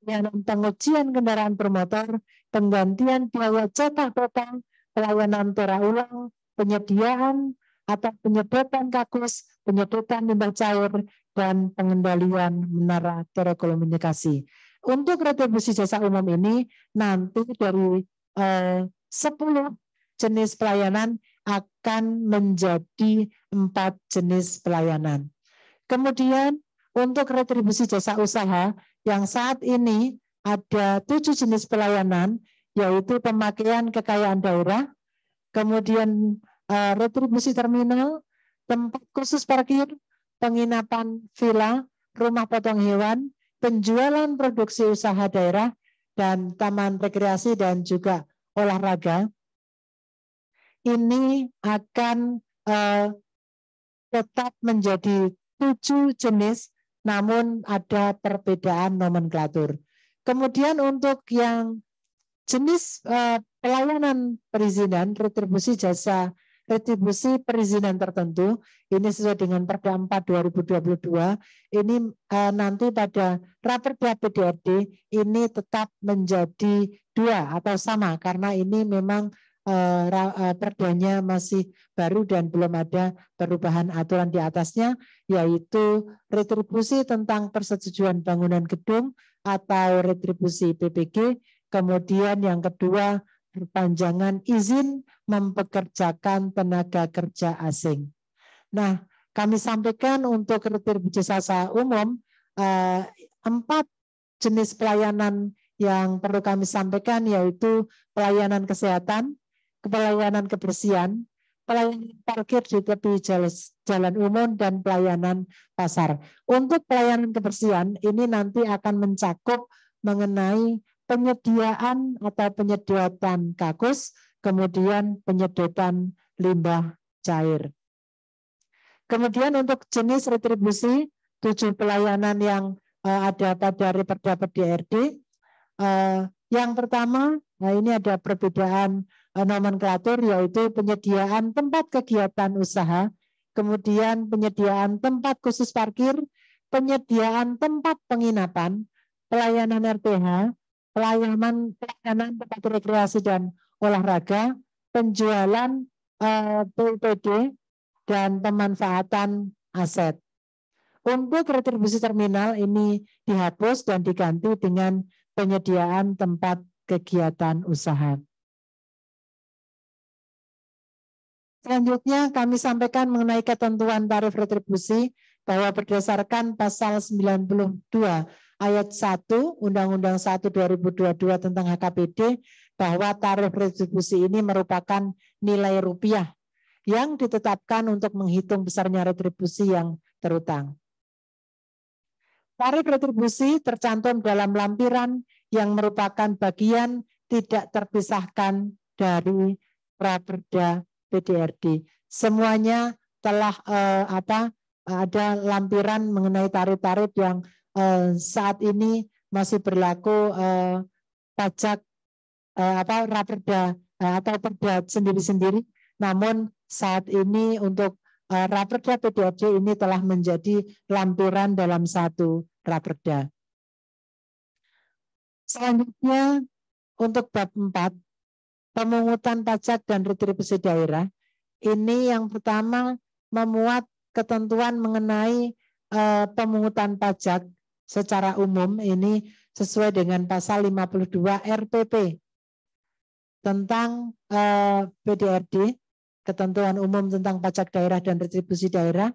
pengujian kendaraan bermotor, penggantian biaya cetak total, pelayanan tora ulang, penyediaan atau penyedotan kakus, penyedotan limbah cair, dan pengendalian menara telekomunikasi. Untuk retribusi jasa umum ini nanti dari 10 jenis pelayanan akan menjadi 4 jenis pelayanan. Kemudian untuk retribusi jasa usaha yang saat ini ada 7 jenis pelayanan, yaitu pemakaian kekayaan daerah, kemudian retribusi terminal, tempat khusus parkir, penginapan villa, rumah potong hewan, penjualan produksi usaha daerah, dan taman rekreasi dan juga olahraga. Ini akan tetap menjadi 7 jenis, namun ada perbedaan nomenklatur. Kemudian untuk yang jenis pelayanan perizinan, retribusi perizinan tertentu, ini sesuai dengan Perda 4 2022, ini nanti pada Raperda PDRD ini tetap menjadi 2 atau sama, karena ini memang perdanya masih baru dan belum ada perubahan aturan di atasnya, yaitu retribusi tentang persetujuan bangunan gedung atau retribusi PPG. Kemudian yang kedua, perpanjangan izin mempekerjakan tenaga kerja asing. Nah, kami sampaikan untuk retribusi jasa umum 4 jenis pelayanan yang perlu kami sampaikan, yaitu pelayanan kesehatan, pelayanan kebersihan, pelayanan parkir di tepi jalan umum, dan pelayanan pasar. Untuk pelayanan kebersihan ini nanti akan mencakup mengenai penyediaan atau penyedotan kakus, kemudian penyedotan limbah cair. Kemudian untuk jenis retribusi 7 pelayanan yang ada pada Raperda PDRD, yang pertama, ini ada perbedaan nomenklatur, yaitu penyediaan tempat kegiatan usaha, kemudian penyediaan tempat khusus parkir, penyediaan tempat penginapan, pelayanan RTH, pelayanan tempat rekreasi dan olahraga, penjualan PUPD, dan pemanfaatan aset. Untuk retribusi terminal ini dihapus dan diganti dengan penyediaan tempat kegiatan usaha. Selanjutnya kami sampaikan mengenai ketentuan tarif retribusi bahwa berdasarkan pasal 92 ayat 1 Undang-Undang 1 2022 tentang HKBD, bahwa tarif retribusi ini merupakan nilai rupiah yang ditetapkan untuk menghitung besarnya retribusi yang terutang. Tarif retribusi tercantum dalam lampiran yang merupakan bagian tidak terpisahkan dari Raperda PDRD. Semuanya telah ada lampiran mengenai tarif-tarif yang saat ini masih berlaku pajak Raperda atau perda sendiri-sendiri. Namun saat ini untuk Raperda PDRD ini telah menjadi lampiran dalam satu Raperda. Selanjutnya untuk bab 4, pemungutan pajak dan retribusi daerah. Ini yang pertama memuat ketentuan mengenai pemungutan pajak secara umum, ini sesuai dengan pasal 52 RPP tentang PDRD, ketentuan umum tentang pajak daerah dan retribusi daerah.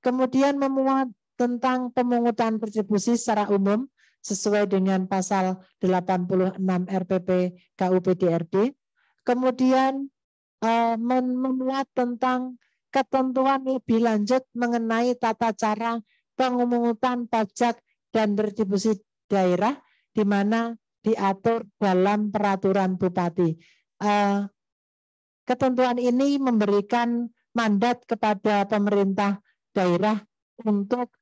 Kemudian memuat tentang pemungutan retribusi secara umum sesuai dengan pasal 86 RPP KU PDRD. Kemudian memuat tentang ketentuan lebih lanjut mengenai tata cara pemungutan pajak dan retribusi daerah, di mana diatur dalam peraturan bupati. Ketentuan ini memberikan mandat kepada pemerintah daerah untuk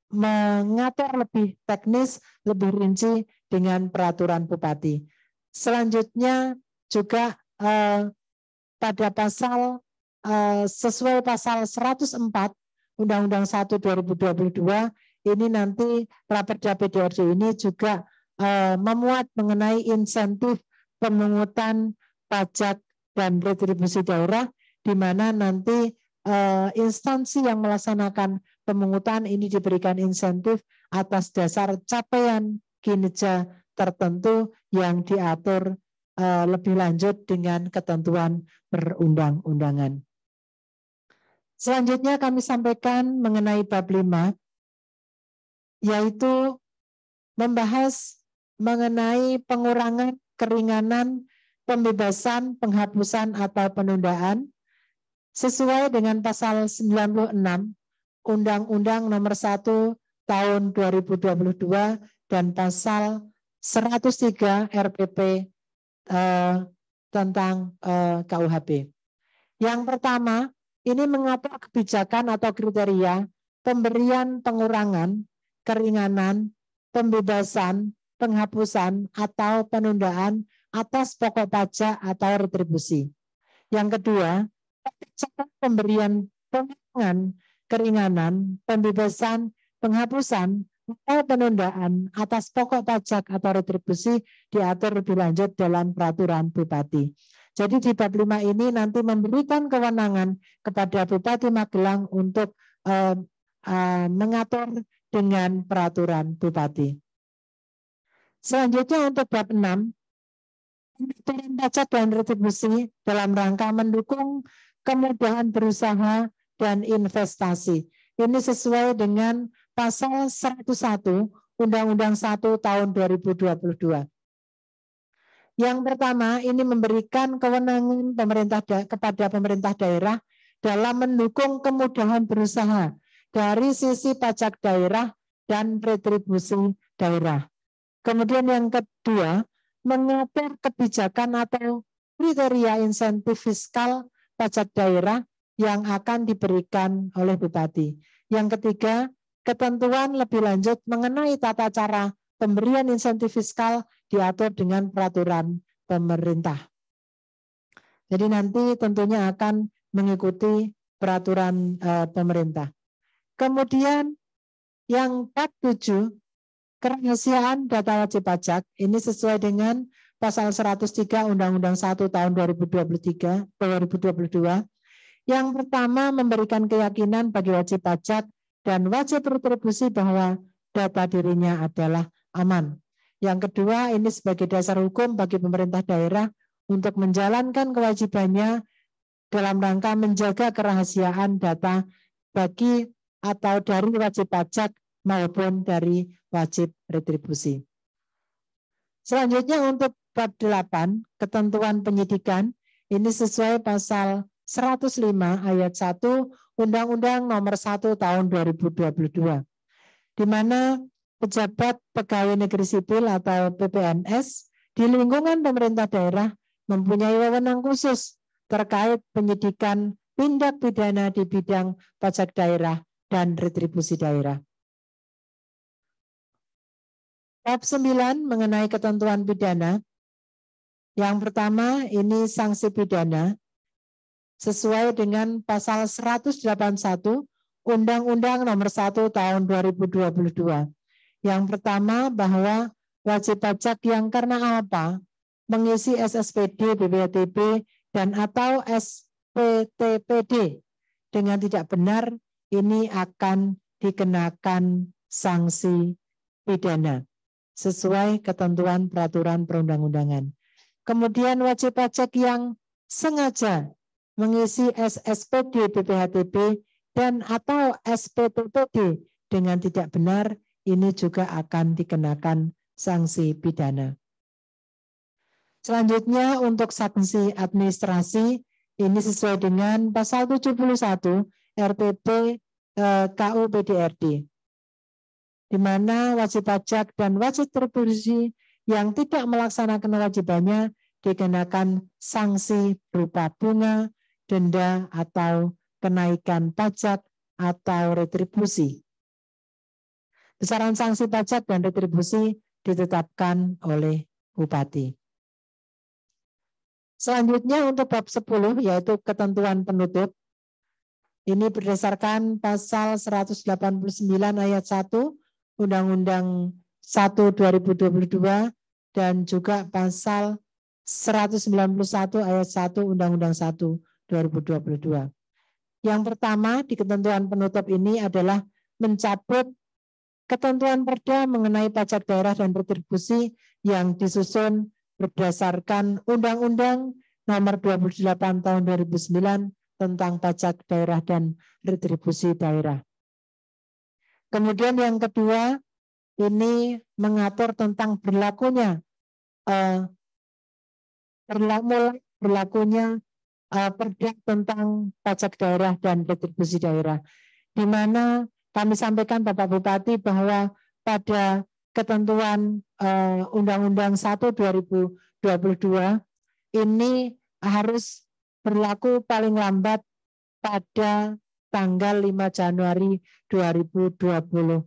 mengatur lebih teknis, lebih rinci dengan peraturan bupati. Selanjutnya juga pada pasal sesuai pasal 104 Undang-Undang 1 2022 ini nanti Raperda PDRD ini juga memuat mengenai insentif pemungutan pajak dan retribusi daerah, di mana nanti instansi yang melaksanakan pemungutan ini diberikan insentif atas dasar capaian kinerja tertentu yang diatur lebih lanjut dengan ketentuan perundang-undangan. Selanjutnya kami sampaikan mengenai bab 5, yaitu membahas mengenai pengurangan, keringanan, pembebasan, penghapusan atau penundaan sesuai dengan pasal 96 Undang-Undang Nomor 1 Tahun 2022 dan pasal 103 RPP tentang KUHP. Yang pertama, ini mengatur kebijakan atau kriteria pemberian pengurangan, keringanan, pembebasan, penghapusan, atau penundaan atas pokok pajak atau retribusi. Yang kedua, kebijakan pemberian pengurangan, keringanan, pembebasan, penghapusan, atau penundaan atas pokok pajak atau retribusi diatur lebih lanjut dalam peraturan Bupati. Jadi di bab 5 ini nanti memberikan kewenangan kepada Bupati Magelang untuk mengatur dengan peraturan Bupati. Selanjutnya untuk bab 6, pemberian pajak dan retribusi dalam rangka mendukung kemudahan berusaha dan investasi. Ini sesuai dengan pasal 101 Undang-Undang 1 tahun 2022. Yang pertama, ini memberikan kewenangan kepada pemerintah daerah dalam mendukung kemudahan berusaha dari sisi pajak daerah dan retribusi daerah. Kemudian yang kedua, mengatur kebijakan atau kriteria insentif fiskal pajak daerah yang akan diberikan oleh Bupati. Yang ketiga, ketentuan lebih lanjut mengenai tata cara pemberian insentif fiskal diatur dengan peraturan pemerintah. Jadi nanti tentunya akan mengikuti peraturan pemerintah. Kemudian yang bab 7, kerahasiaan data wajib pajak, ini sesuai dengan pasal 103 Undang-Undang 1 tahun 2022. Yang pertama, memberikan keyakinan bagi wajib pajak dan wajib retribusi bahwa data dirinya adalah aman. Yang kedua, ini sebagai dasar hukum bagi pemerintah daerah untuk menjalankan kewajibannya dalam rangka menjaga kerahasiaan data bagi atau dari wajib pajak maupun dari wajib retribusi. Selanjutnya untuk bab 8, ketentuan penyidikan, ini sesuai pasal 105 ayat 1 Undang-Undang Nomor 1 tahun 2022, di mana pejabat pegawai negeri sipil atau PPNS di lingkungan pemerintah daerah mempunyai wewenang khusus terkait penyidikan tindak pidana di bidang pajak daerah dan retribusi daerah. Bab 9 mengenai ketentuan pidana. Yang pertama, ini sanksi pidana sesuai dengan pasal 181 Undang-Undang Nomor 1 tahun 2022. Yang pertama, bahwa wajib pajak yang karena apa mengisi SSPD, BPHTB, dan atau SPTPD dengan tidak benar, ini akan dikenakan sanksi pidana sesuai ketentuan peraturan perundang-undangan. Kemudian wajib pajak yang sengaja mengisi SSPD, BPHTB, dan atau SPTPD dengan tidak benar, ini juga akan dikenakan sanksi pidana. Selanjutnya untuk sanksi administrasi, ini sesuai dengan pasal 71 RPP KU PDRD, di mana wajib pajak dan wajib retribusi yang tidak melaksanakan kewajibannya dikenakan sanksi berupa bunga, denda, atau kenaikan pajak atau retribusi. Besaran sanksi pajak dan retribusi ditetapkan oleh Bupati. Selanjutnya untuk bab 10 yaitu ketentuan penutup. Ini berdasarkan pasal 189 ayat 1 Undang-Undang 1/2022 dan juga pasal 191 ayat 1 Undang-Undang 1 2022. Yang pertama di ketentuan penutup ini adalah mencabut ketentuan Perda mengenai pajak daerah dan retribusi yang disusun berdasarkan Undang-Undang Nomor 28 Tahun 2009 tentang pajak daerah dan retribusi daerah. Kemudian yang kedua, ini mengatur tentang berlakunya Perda tentang pajak daerah dan retribusi daerah, di mana kami sampaikan Bapak Bupati bahwa pada ketentuan Undang-Undang 1 2022 ini harus berlaku paling lambat pada tanggal 5 Januari 2024.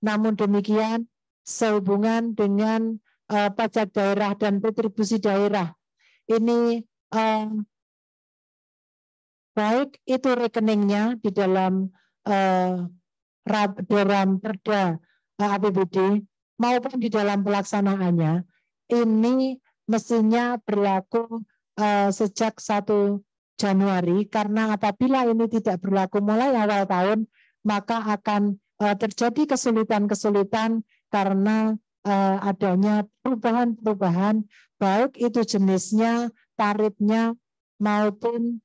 Namun demikian, sehubungan dengan pajak daerah dan retribusi daerah, ini baik itu rekeningnya di dalam Perda APBD maupun di dalam pelaksanaannya, ini mestinya berlaku sejak 1 Januari, karena apabila ini tidak berlaku mulai awal tahun, maka akan terjadi kesulitan-kesulitan karena adanya perubahan-perubahan, baik itu jenisnya, tarifnya, maupun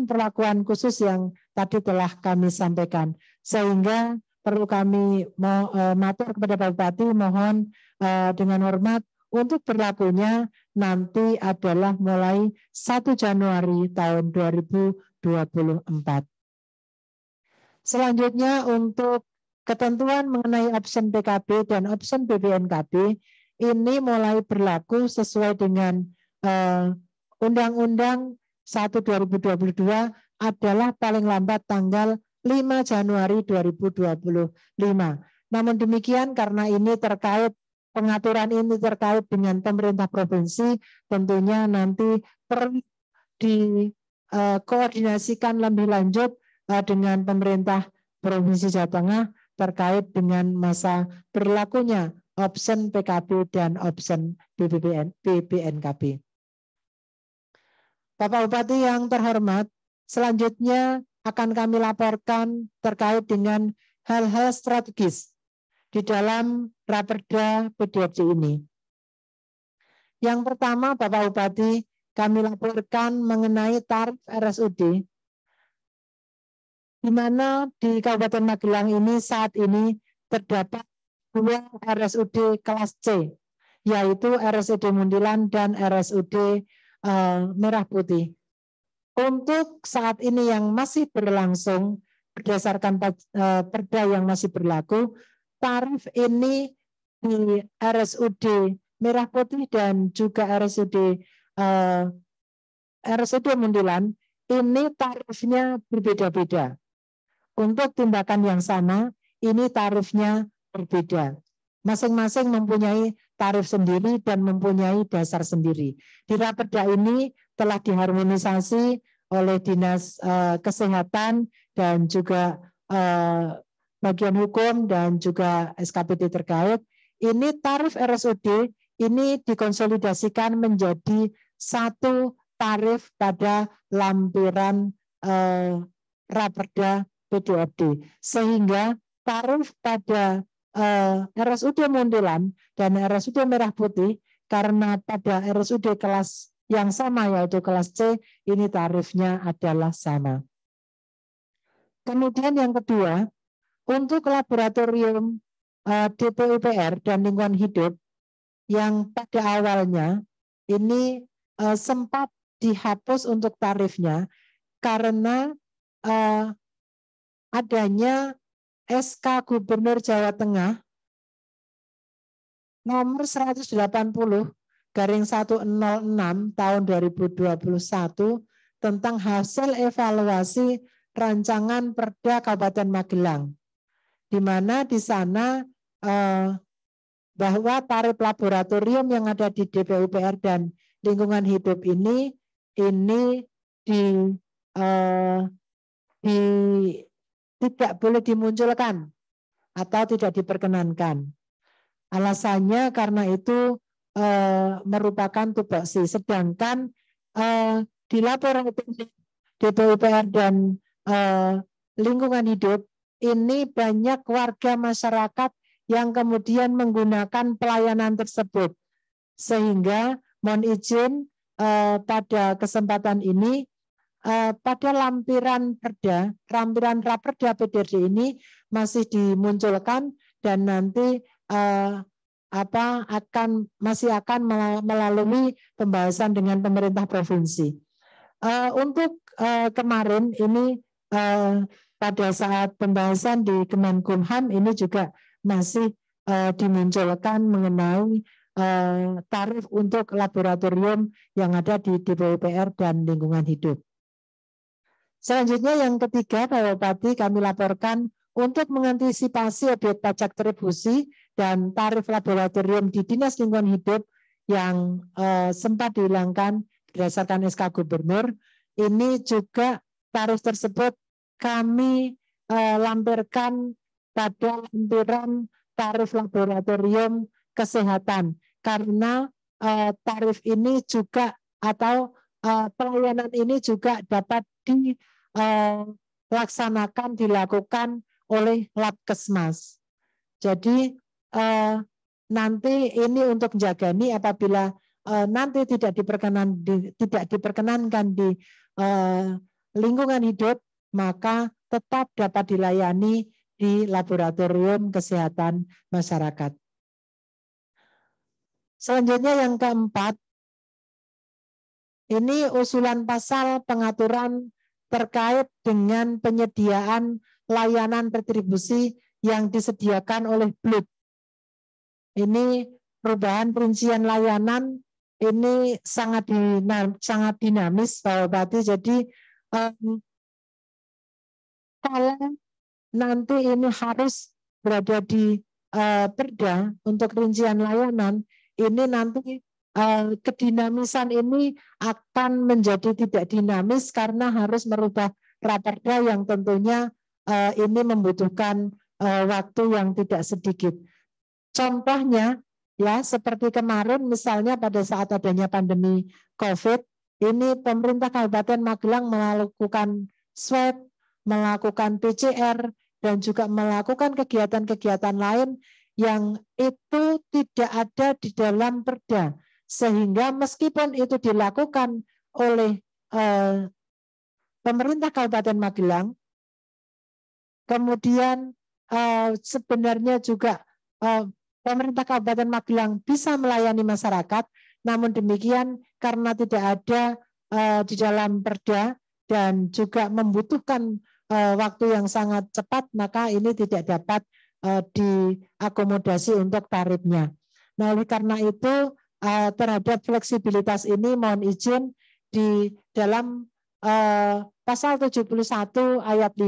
perlakuan khusus yang tadi telah kami sampaikan. Sehingga perlu kami matur kepada Pak Bupati, mohon dengan hormat untuk berlakunya nanti adalah mulai 1 Januari tahun 2024. Selanjutnya untuk ketentuan mengenai option PKB dan option BPNKB ini mulai berlaku sesuai dengan Undang-Undang 1 2022 adalah paling lambat tanggal 5 Januari 2025. Namun demikian karena ini pengaturan ini terkait dengan pemerintah provinsi, tentunya nanti perlu dikoordinasikan lebih lanjut dengan pemerintah Provinsi Jawa Tengah terkait dengan masa berlakunya option PKB dan option BPNKB. Bapak Bupati yang terhormat, selanjutnya akan kami laporkan terkait dengan hal-hal strategis di dalam Raperda PDFJ ini. Yang pertama, Bapak Bupati, kami laporkan mengenai tarif RSUD, di mana di Kabupaten Magelang ini saat ini terdapat 2 RSUD kelas C, yaitu RSUD Muntilan dan RSUD Merah Putih. Untuk saat ini yang masih berlangsung berdasarkan Perda yang masih berlaku, tarif ini di RSUD Merah Putih dan juga RSUD Muntilan ini tarifnya berbeda-beda. Untuk tindakan yang sama, ini tarifnya berbeda. Masing-masing mempunyai tarif sendiri dan mempunyai dasar sendiri. Di Raperda ini telah diharmonisasi oleh Dinas Kesehatan dan juga bagian hukum dan juga SKPD terkait. Ini tarif RSUD ini dikonsolidasikan menjadi satu tarif pada lampiran Raperda PDFD, sehingga tarif pada RSUD Muntilan dan RSUD Merah Putih, karena pada RSUD kelas yang sama yaitu kelas C, ini tarifnya adalah sama. Kemudian yang kedua, untuk laboratorium DPUPR dan lingkungan hidup yang pada awalnya ini sempat dihapus untuk tarifnya karena adanya SK Gubernur Jawa Tengah nomor 180/106 tahun 2021 tentang hasil evaluasi rancangan Perda Kabupaten Magelang, di mana di sana bahwa tarif laboratorium yang ada di DPUPR dan lingkungan hidup ini tidak boleh dimunculkan atau tidak diperkenankan. Alasannya karena itu merupakan tupoksi. Sedangkan di laporan DPUPR dan lingkungan hidup ini banyak warga masyarakat yang kemudian menggunakan pelayanan tersebut. Sehingga mohon izin pada kesempatan ini pada lampiran Raperda PDRD ini masih dimunculkan dan nanti masih akan melalui pembahasan dengan pemerintah provinsi. Untuk kemarin ini pada saat pembahasan di Kemenkumham ini juga masih dimunculkan mengenai tarif untuk laboratorium yang ada di DPUPR dan lingkungan hidup. Selanjutnya yang ketiga, Bapak Bupati, kami laporkan untuk mengantisipasi objek pajak tribusi dan tarif laboratorium di Dinas Lingkungan Hidup yang sempat dihilangkan berdasarkan SK Gubernur, ini juga tarif tersebut kami lampirkan pada lampiran tarif laboratorium kesehatan, karena tarif ini juga atau pelayanan ini juga dapat dilakukan oleh Labkesmas. Jadi nanti ini untuk menjaga ini apabila nanti tidak diperkenankan di lingkungan hidup, maka tetap dapat dilayani di laboratorium kesehatan masyarakat. Selanjutnya yang keempat, ini usulan pasal pengaturan terkait dengan penyediaan layanan retribusi yang disediakan oleh BLUT. Ini perubahan perincian layanan ini sangat dinamis, Pak Bupati. Jadi kalau nanti ini harus berada di perda untuk rincian layanan, ini nanti kedinamisan ini akan menjadi tidak dinamis karena harus merubah raperda yang tentunya ini membutuhkan waktu yang tidak sedikit. Contohnya ya seperti kemarin misalnya pada saat adanya pandemi COVID, ini pemerintah Kabupaten Magelang melakukan swab, melakukan PCR, dan juga melakukan kegiatan-kegiatan lain yang itu tidak ada di dalam perda. Sehingga meskipun itu dilakukan oleh pemerintah Kabupaten Magelang, kemudian sebenarnya juga pemerintah Kabupaten Magelang bisa melayani masyarakat, namun demikian karena tidak ada di dalam perda dan juga membutuhkan waktu yang sangat cepat, maka ini tidak dapat diakomodasi untuk tarifnya. Nah, oleh karena itu terhadap fleksibilitas ini mohon izin di dalam pasal 71 ayat 5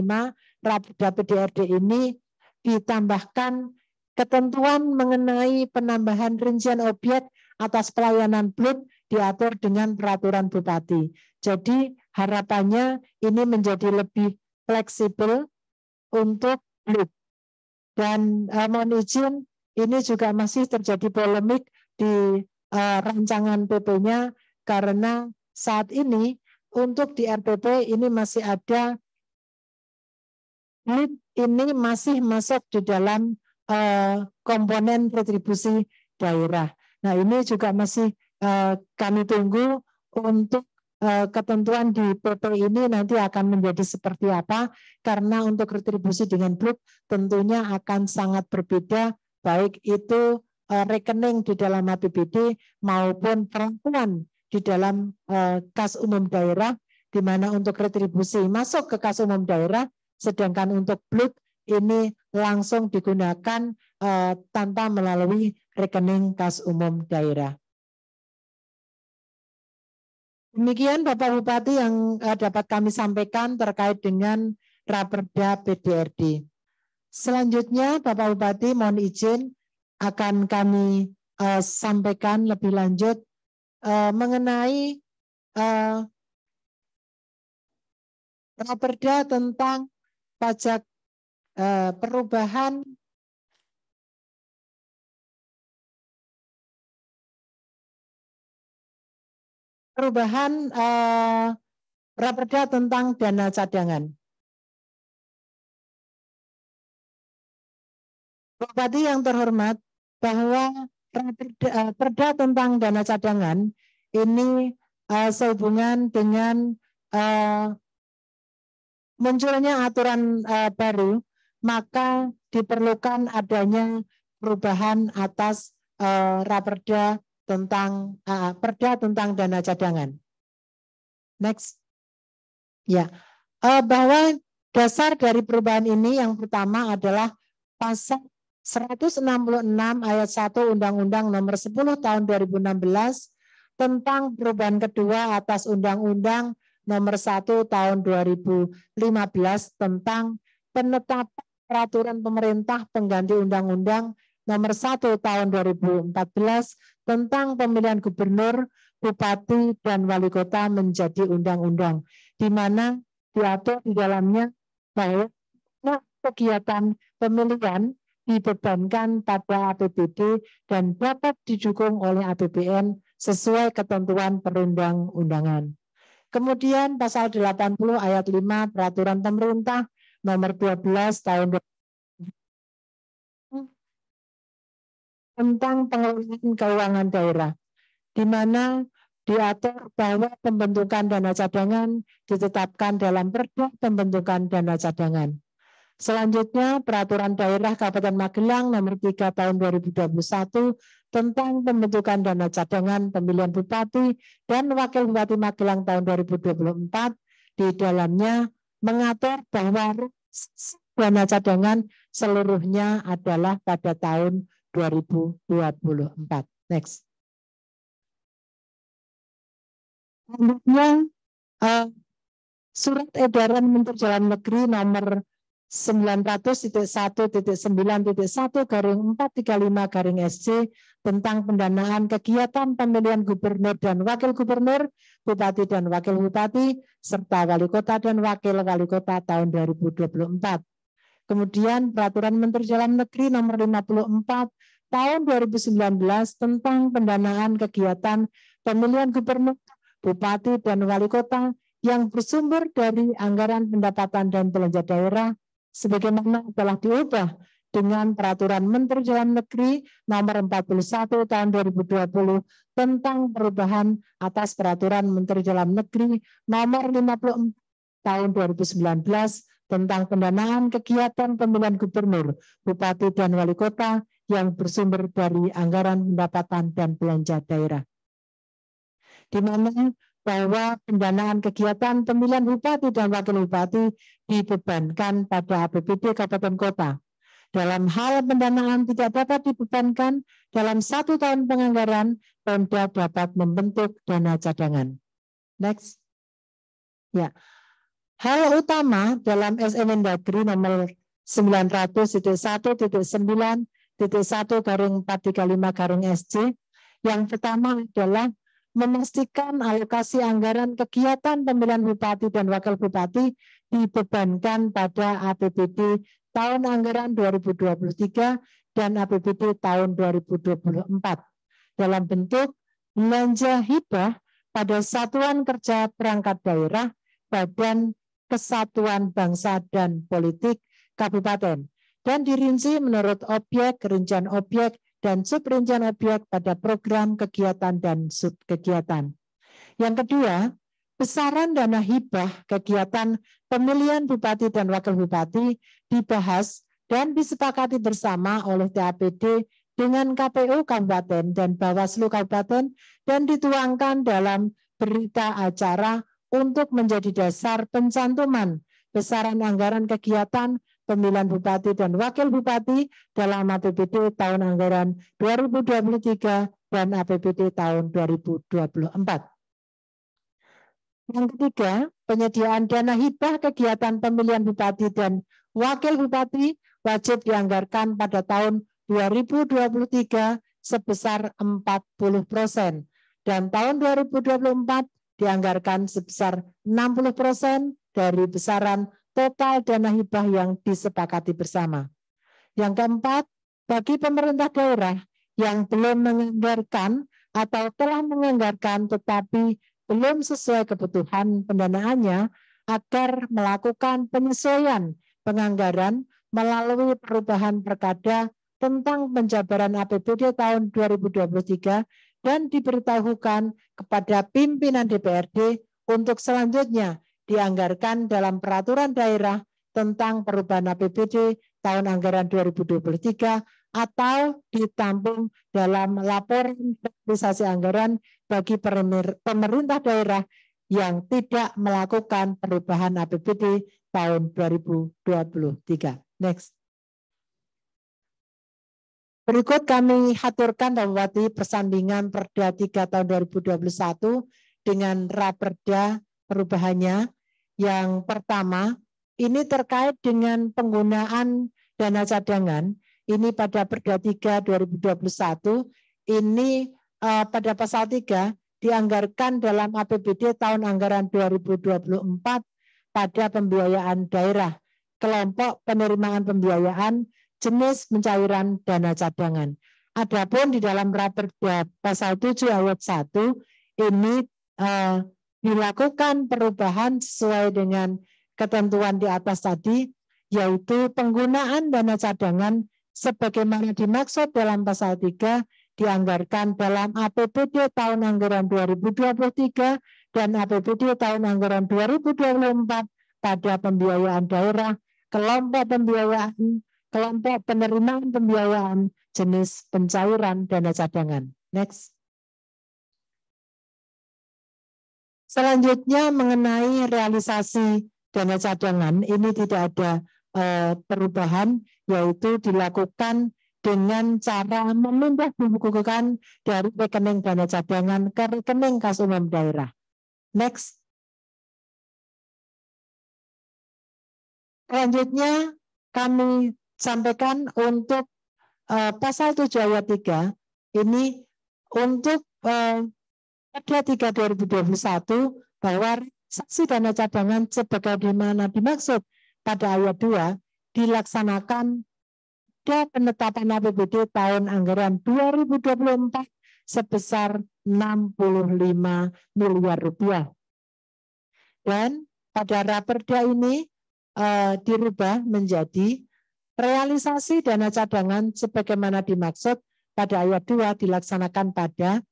Raperda PDRD ini ditambahkan ketentuan mengenai penambahan rincian objek atas pelayanan BLUT diatur dengan peraturan Bupati. Jadi harapannya ini menjadi lebih fleksibel untuk BLUT. Dan mohon izin ini juga masih terjadi polemik di rancangan PP-nya karena saat ini untuk di RPP ini masih ada BLUT ini masih masuk di dalam komponen retribusi daerah. Nah ini juga masih kami tunggu untuk ketentuan di PP ini nanti akan menjadi seperti apa, karena untuk retribusi dengan BLUT tentunya akan sangat berbeda, baik itu rekening di dalam APBD maupun perlakuan di dalam kas umum daerah, di mana untuk retribusi masuk ke kas umum daerah, sedangkan untuk BLUT ini langsung digunakan tanpa melalui rekening kas umum daerah. Demikian Bapak Bupati yang dapat kami sampaikan terkait dengan Raperda PDRD. Selanjutnya Bapak Bupati mohon izin akan kami sampaikan lebih lanjut mengenai Raperda tentang pajak perubahan perubahan Raperda tentang dana cadangan. Bupati yang terhormat, bahwa Perda tentang dana cadangan ini sehubungan dengan munculnya aturan baru, maka diperlukan adanya perubahan atas Raperda tentang Perda tentang dana cadangan. Next. Ya, bahwa dasar dari perubahan ini yang pertama adalah pasal 166 ayat 1 Undang-Undang Nomor 10 Tahun 2016 tentang perubahan kedua atas Undang-Undang Nomor 1 Tahun 2015 tentang penetapan peraturan pemerintah pengganti Undang-Undang Nomor 1 Tahun 2014 tentang pemilihan gubernur, bupati, dan wali kota menjadi undang-undang, di mana diatur di dalamnya bahwa kegiatan pemilihan dibebankan pada APBD dan dapat didukung oleh APBN sesuai ketentuan perundang-undangan. Kemudian pasal 80 ayat 5 Peraturan Pemerintah Nomor 12 Tahun 2020 tentang pengelolaan keuangan daerah, di mana diatur bahwa pembentukan dana cadangan ditetapkan dalam Perda pembentukan dana cadangan. Selanjutnya, Peraturan Daerah Kabupaten Magelang Nomor 3 Tahun 2021 tentang pembentukan dana cadangan pemilihan bupati dan wakil bupati Magelang tahun 2024, di dalamnya mengatur bahwa dana cadangan seluruhnya adalah pada tahun 2024. Next. Selanjutnya, Surat Edaran Menteri Dalam Negeri Nomor 900.1.9.1/435-SC tentang pendanaan kegiatan pemilihan gubernur dan wakil gubernur, bupati dan wakil bupati, serta wali kota dan wakil wali kota tahun 2024. Kemudian Peraturan Menteri Dalam Negeri Nomor 54 Tahun 2019 tentang pendanaan kegiatan pemilihan gubernur, bupati, dan wali kota yang bersumber dari anggaran pendapatan dan belanja daerah, sebagaimana telah diubah dengan Peraturan Menteri Dalam Negeri Nomor 41 Tahun 2020 tentang perubahan atas Peraturan Menteri Dalam Negeri Nomor 54 Tahun 2019 tentang pendanaan kegiatan pemilihan gubernur, bupati, dan wali kota yang bersumber dari anggaran pendapatan dan belanja daerah. Di mana bahwa pendanaan kegiatan pemilihan bupati dan wakil bupati dibebankan pada APBD Kabupaten Kota. Dalam hal pendanaan tidak dapat dibebankan dalam 1 tahun penganggaran, Pemda dapat membentuk dana cadangan. Next. Ya. Hal utama dalam SM Mendagri nomor 900.1.9.1/435-SC yang pertama adalah memastikan alokasi anggaran kegiatan pemilihan bupati dan wakil bupati dibebankan pada APBD tahun anggaran 2023 dan APBD tahun 2024 dalam bentuk belanja hibah pada satuan kerja perangkat daerah, badan kesatuan bangsa dan politik kabupaten, dan dirinci menurut objek, rincian objek, dan subrincian objek pada program kegiatan dan subkegiatan. Yang kedua, besaran dana hibah kegiatan pemilihan bupati dan wakil bupati dibahas dan disepakati bersama oleh TAPD dengan KPU Kabupaten dan Bawaslu Kabupaten dan dituangkan dalam berita acara untuk menjadi dasar pencantuman besaran anggaran kegiatan pemilihan bupati dan wakil bupati dalam APBD tahun anggaran 2023 dan APBD tahun 2024. Yang ketiga, penyediaan dana hibah kegiatan pemilihan bupati dan wakil bupati wajib dianggarkan pada tahun 2023 sebesar 40% dan tahun 2024 dianggarkan sebesar 60% dari besaran total dana hibah yang disepakati bersama. Yang keempat, bagi pemerintah daerah yang belum menganggarkan atau telah menganggarkan tetapi belum sesuai kebutuhan pendanaannya agar melakukan penyesuaian penganggaran melalui perubahan Perkada tentang penjabaran APBD tahun 2023 dan diberitahukan kepada pimpinan DPRD untuk selanjutnya dianggarkan dalam peraturan daerah tentang perubahan APBD tahun anggaran 2023 atau ditampung dalam laporan realisasi anggaran bagi pemerintah daerah yang tidak melakukan perubahan APBD tahun 2023. Next. Berikut kami haturkan Bapak Bupati persandingan Perda 3 tahun 2021 dengan Raperda perubahannya. Yang pertama, ini terkait dengan penggunaan dana cadangan. Ini pada Perda 3 2021, ini pada pasal 3 dianggarkan dalam APBD tahun anggaran 2024 pada pembiayaan daerah, kelompok penerimaan pembiayaan, jenis pencairan dana cadangan. Adapun di dalam Raperda pasal 7 ayat 1 ini dilakukan perubahan sesuai dengan ketentuan di atas tadi, yaitu penggunaan dana cadangan sebagaimana dimaksud dalam pasal 3 dianggarkan dalam APBD tahun anggaran 2023 dan APBD tahun anggaran 2024 pada pembiayaan daerah, kelompok pembiayaan, kelompok penerimaan pembiayaan, jenis pencairan dana cadangan. Next. Selanjutnya mengenai realisasi dana cadangan, ini tidak ada perubahan, yaitu dilakukan dengan cara memindahkan dari rekening dana cadangan ke rekening kas umum daerah. Next. Selanjutnya kami sampaikan untuk pasal 7 ayat 3 ini untuk Perda 3 2021 bahwa saksi dana cadangan sebagaimana dimaksud pada ayat 2 dilaksanakan pada penetapan APBD tahun anggaran 2024 sebesar 65 miliar rupiah. Dan pada Raperda ini dirubah menjadi realisasi dana cadangan sebagaimana dimaksud pada ayat 2 dilaksanakan pada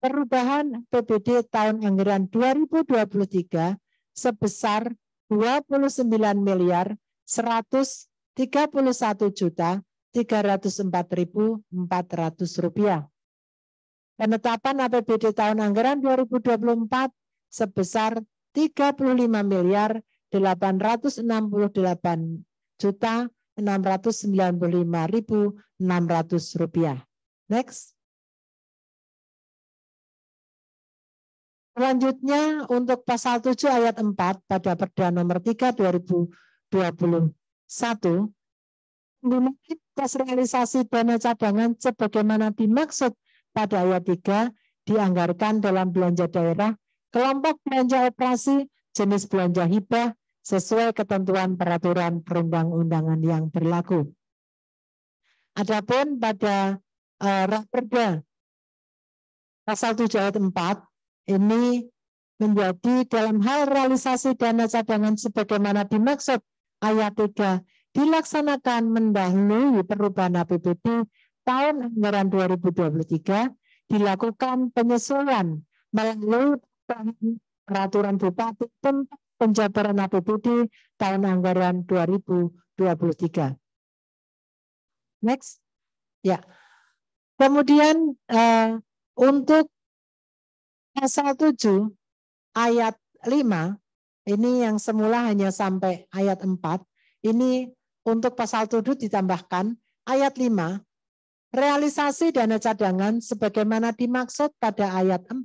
perubahan APBD tahun anggaran 2023 sebesar 29.131.304.400 rupiah. Penetapan APBD tahun anggaran 2024 sebesar 35.868.695.600 rupiah. Next. Selanjutnya untuk pasal 7 ayat 4 pada Perda nomor 3 2021 atas realisasi dana cadangan sebagaimana dimaksud pada ayat 3 dianggarkan dalam belanja daerah, kelompok belanja operasi, jenis belanja hibah sesuai ketentuan peraturan perundang-undangan yang berlaku. Adapun pada Raperda pasal 7 ayat 4 ini menjadi dalam hal realisasi dana cadangan sebagaimana dimaksud ayat 3 dilaksanakan mendahului perubahan APBD tahun anggaran 2023 dilakukan penyesuaian melalui peraturan Bupati tentang penjabaran APBD tahun anggaran 2023. Next. Ya. Kemudian untuk pasal 7 ayat 5 ini yang semula hanya sampai ayat 4, ini untuk pasal 7 ditambahkan ayat 5 realisasi dana cadangan sebagaimana dimaksud pada ayat 4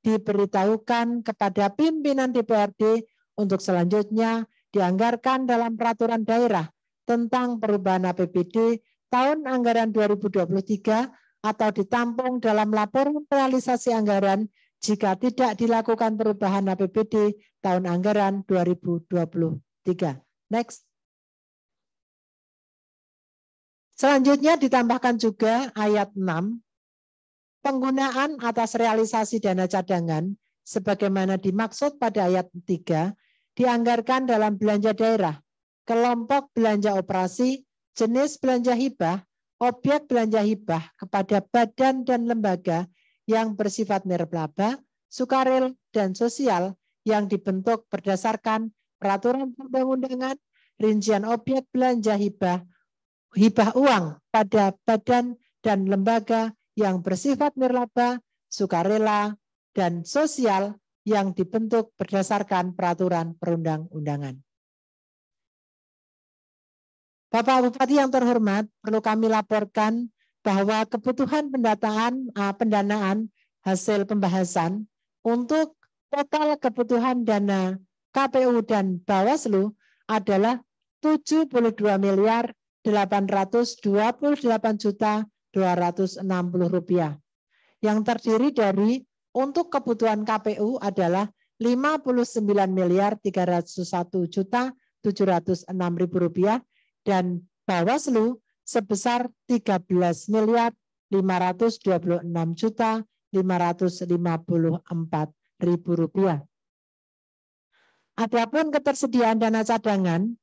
diberitahukan kepada pimpinan DPRD untuk selanjutnya dianggarkan dalam peraturan daerah tentang perubahan APBD tahun anggaran 2023 atau ditampung dalam laporan realisasi anggaran jika tidak dilakukan perubahan APBD tahun anggaran 2023. Next. Selanjutnya ditambahkan juga ayat 6, penggunaan atas realisasi dana cadangan sebagaimana dimaksud pada ayat 3 dianggarkan dalam belanja daerah, kelompok belanja operasi, jenis belanja hibah, objek belanja hibah kepada badan dan lembaga yang bersifat nirlaba, sukarela, dan sosial yang dibentuk berdasarkan peraturan perundang-undangan, rincian objek belanja hibah uang pada badan dan lembaga yang bersifat nirlaba, sukarela, dan sosial yang dibentuk berdasarkan peraturan perundang-undangan. Bapak Bupati yang terhormat, perlu kami laporkan bahwa kebutuhan pendanaan hasil pembahasan untuk total kebutuhan dana KPU dan Bawaslu adalah 72.828.260.000 rupiah. Yang terdiri dari untuk kebutuhan KPU adalah 59.301.706.000 rupiah dan Bawaslu sebesar 13.526.554.000 rupiah. Adapun ketersediaan dana cadangan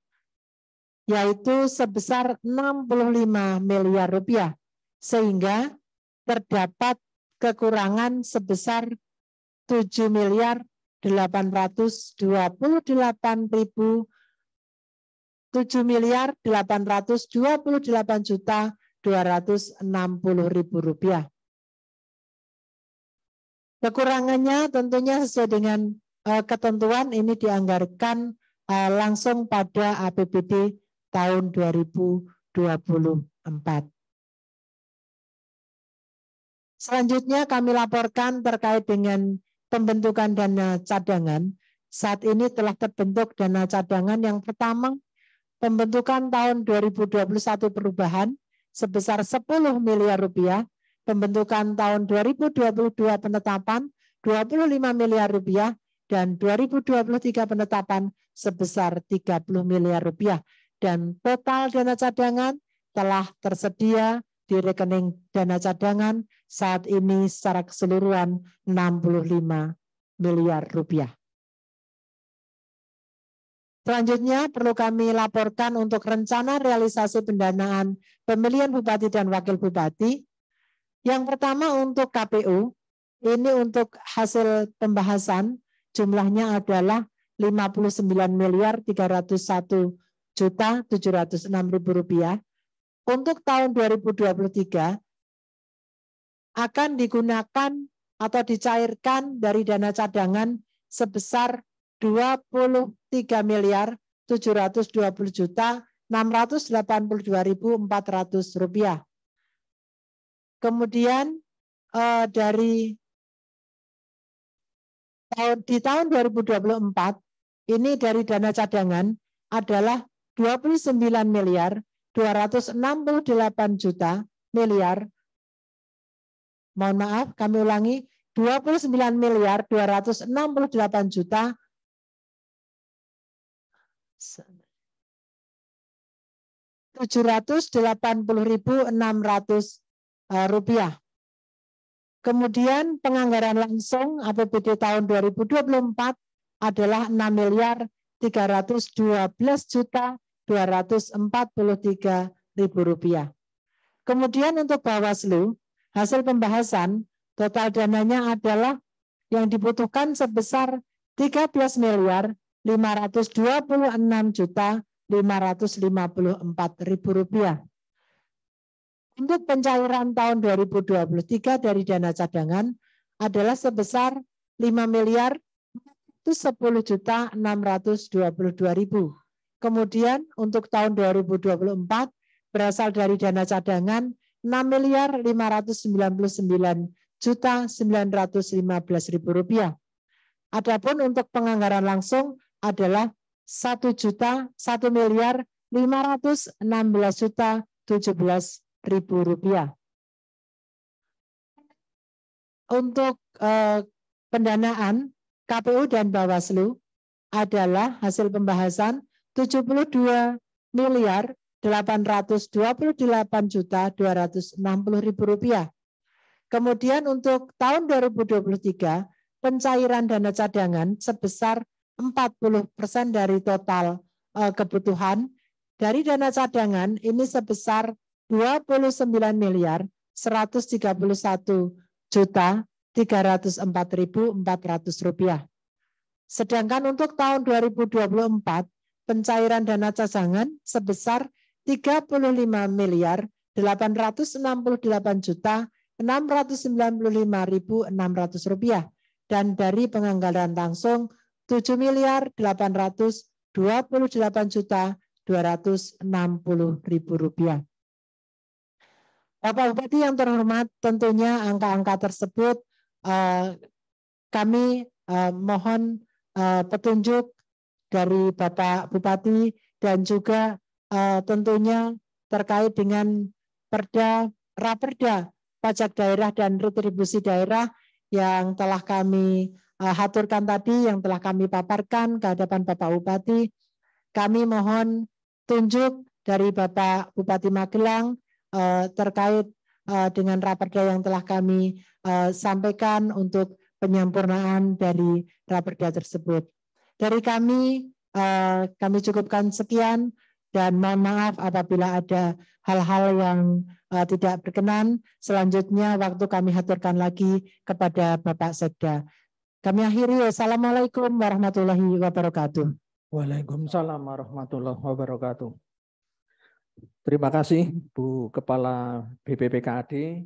yaitu sebesar 65 miliar rupiah, sehingga terdapat kekurangan sebesar 7.828.260.000 rupiah. Kekurangannya tentunya sesuai dengan ketentuan ini dianggarkan langsung pada APBD tahun 2024. Selanjutnya kami laporkan terkait dengan pembentukan dana cadangan. Saat ini telah terbentuk dana cadangan yang pertama, pembentukan tahun 2021 perubahan sebesar 10 miliar rupiah, pembentukan tahun 2022 penetapan 25 miliar rupiah, dan 2023 penetapan sebesar 30 miliar rupiah. Dan total dana cadangan telah tersedia di rekening dana cadangan saat ini secara keseluruhan 65 miliar rupiah. Selanjutnya perlu kami laporkan untuk rencana realisasi pendanaan pemilihan bupati dan wakil bupati. Yang pertama untuk KPU, ini untuk hasil pembahasan jumlahnya adalah 59.301.706.000 rupiah. Untuk tahun 2023 akan digunakan atau dicairkan dari dana cadangan sebesar 23.720.682.400 rupiah. Kemudian di tahun 2024 ini dari dana cadangan adalah 29.268 miliar. Mohon maaf, kami ulangi, 29.268.780.600 rupiah. Kemudian penganggaran langsung APBD tahun 2024 adalah 6.312.243.000 rupiah. Kemudian untuk Bawaslu, hasil pembahasan total dananya adalah yang dibutuhkan sebesar 13.526.554.000 rupiah. Untuk pencairan tahun 2023 dari dana cadangan adalah sebesar 5.110.622.000. Kemudian untuk tahun 2024 berasal dari dana cadangan 6.599.915.000 rupiah. Adapun untuk penganggaran langsung adalah 1.516.017.000 rupiah. Untuk pendanaan KPU dan Bawaslu adalah hasil pembahasan 72.828.260.000 rupiah. Kemudian untuk tahun 2023 pencairan dana cadangan sebesar 40% dari total kebutuhan. Dari dana cadangan ini sebesar 29.131.304.400 rupiah. Sedangkan untuk tahun 2024 pencairan dana cadangan sebesar 35.668.695.600 rupiah dan dari penganggaran langsung 7.828.260.000 rupiah. Bapak Bupati yang terhormat, tentunya angka-angka tersebut kami mohon petunjuk dari Bapak Bupati dan juga tentunya terkait dengan Raperda pajak daerah dan retribusi daerah yang telah kami haturkan tadi, yang telah kami paparkan ke hadapan Bapak Bupati. Kami mohon tunjuk dari Bapak Bupati Magelang terkait dengan Raperda yang telah kami sampaikan untuk penyempurnaan dari Raperda tersebut. Dari kami cukupkan sekian dan mohon maaf apabila ada hal-hal yang tidak berkenan. Selanjutnya waktu kami haturkan lagi kepada Bapak Sekda. Kami akhiri. Wassalamualaikum warahmatullahi wabarakatuh. Waalaikumsalam warahmatullahi wabarakatuh. Terima kasih Bu Kepala BPPKAD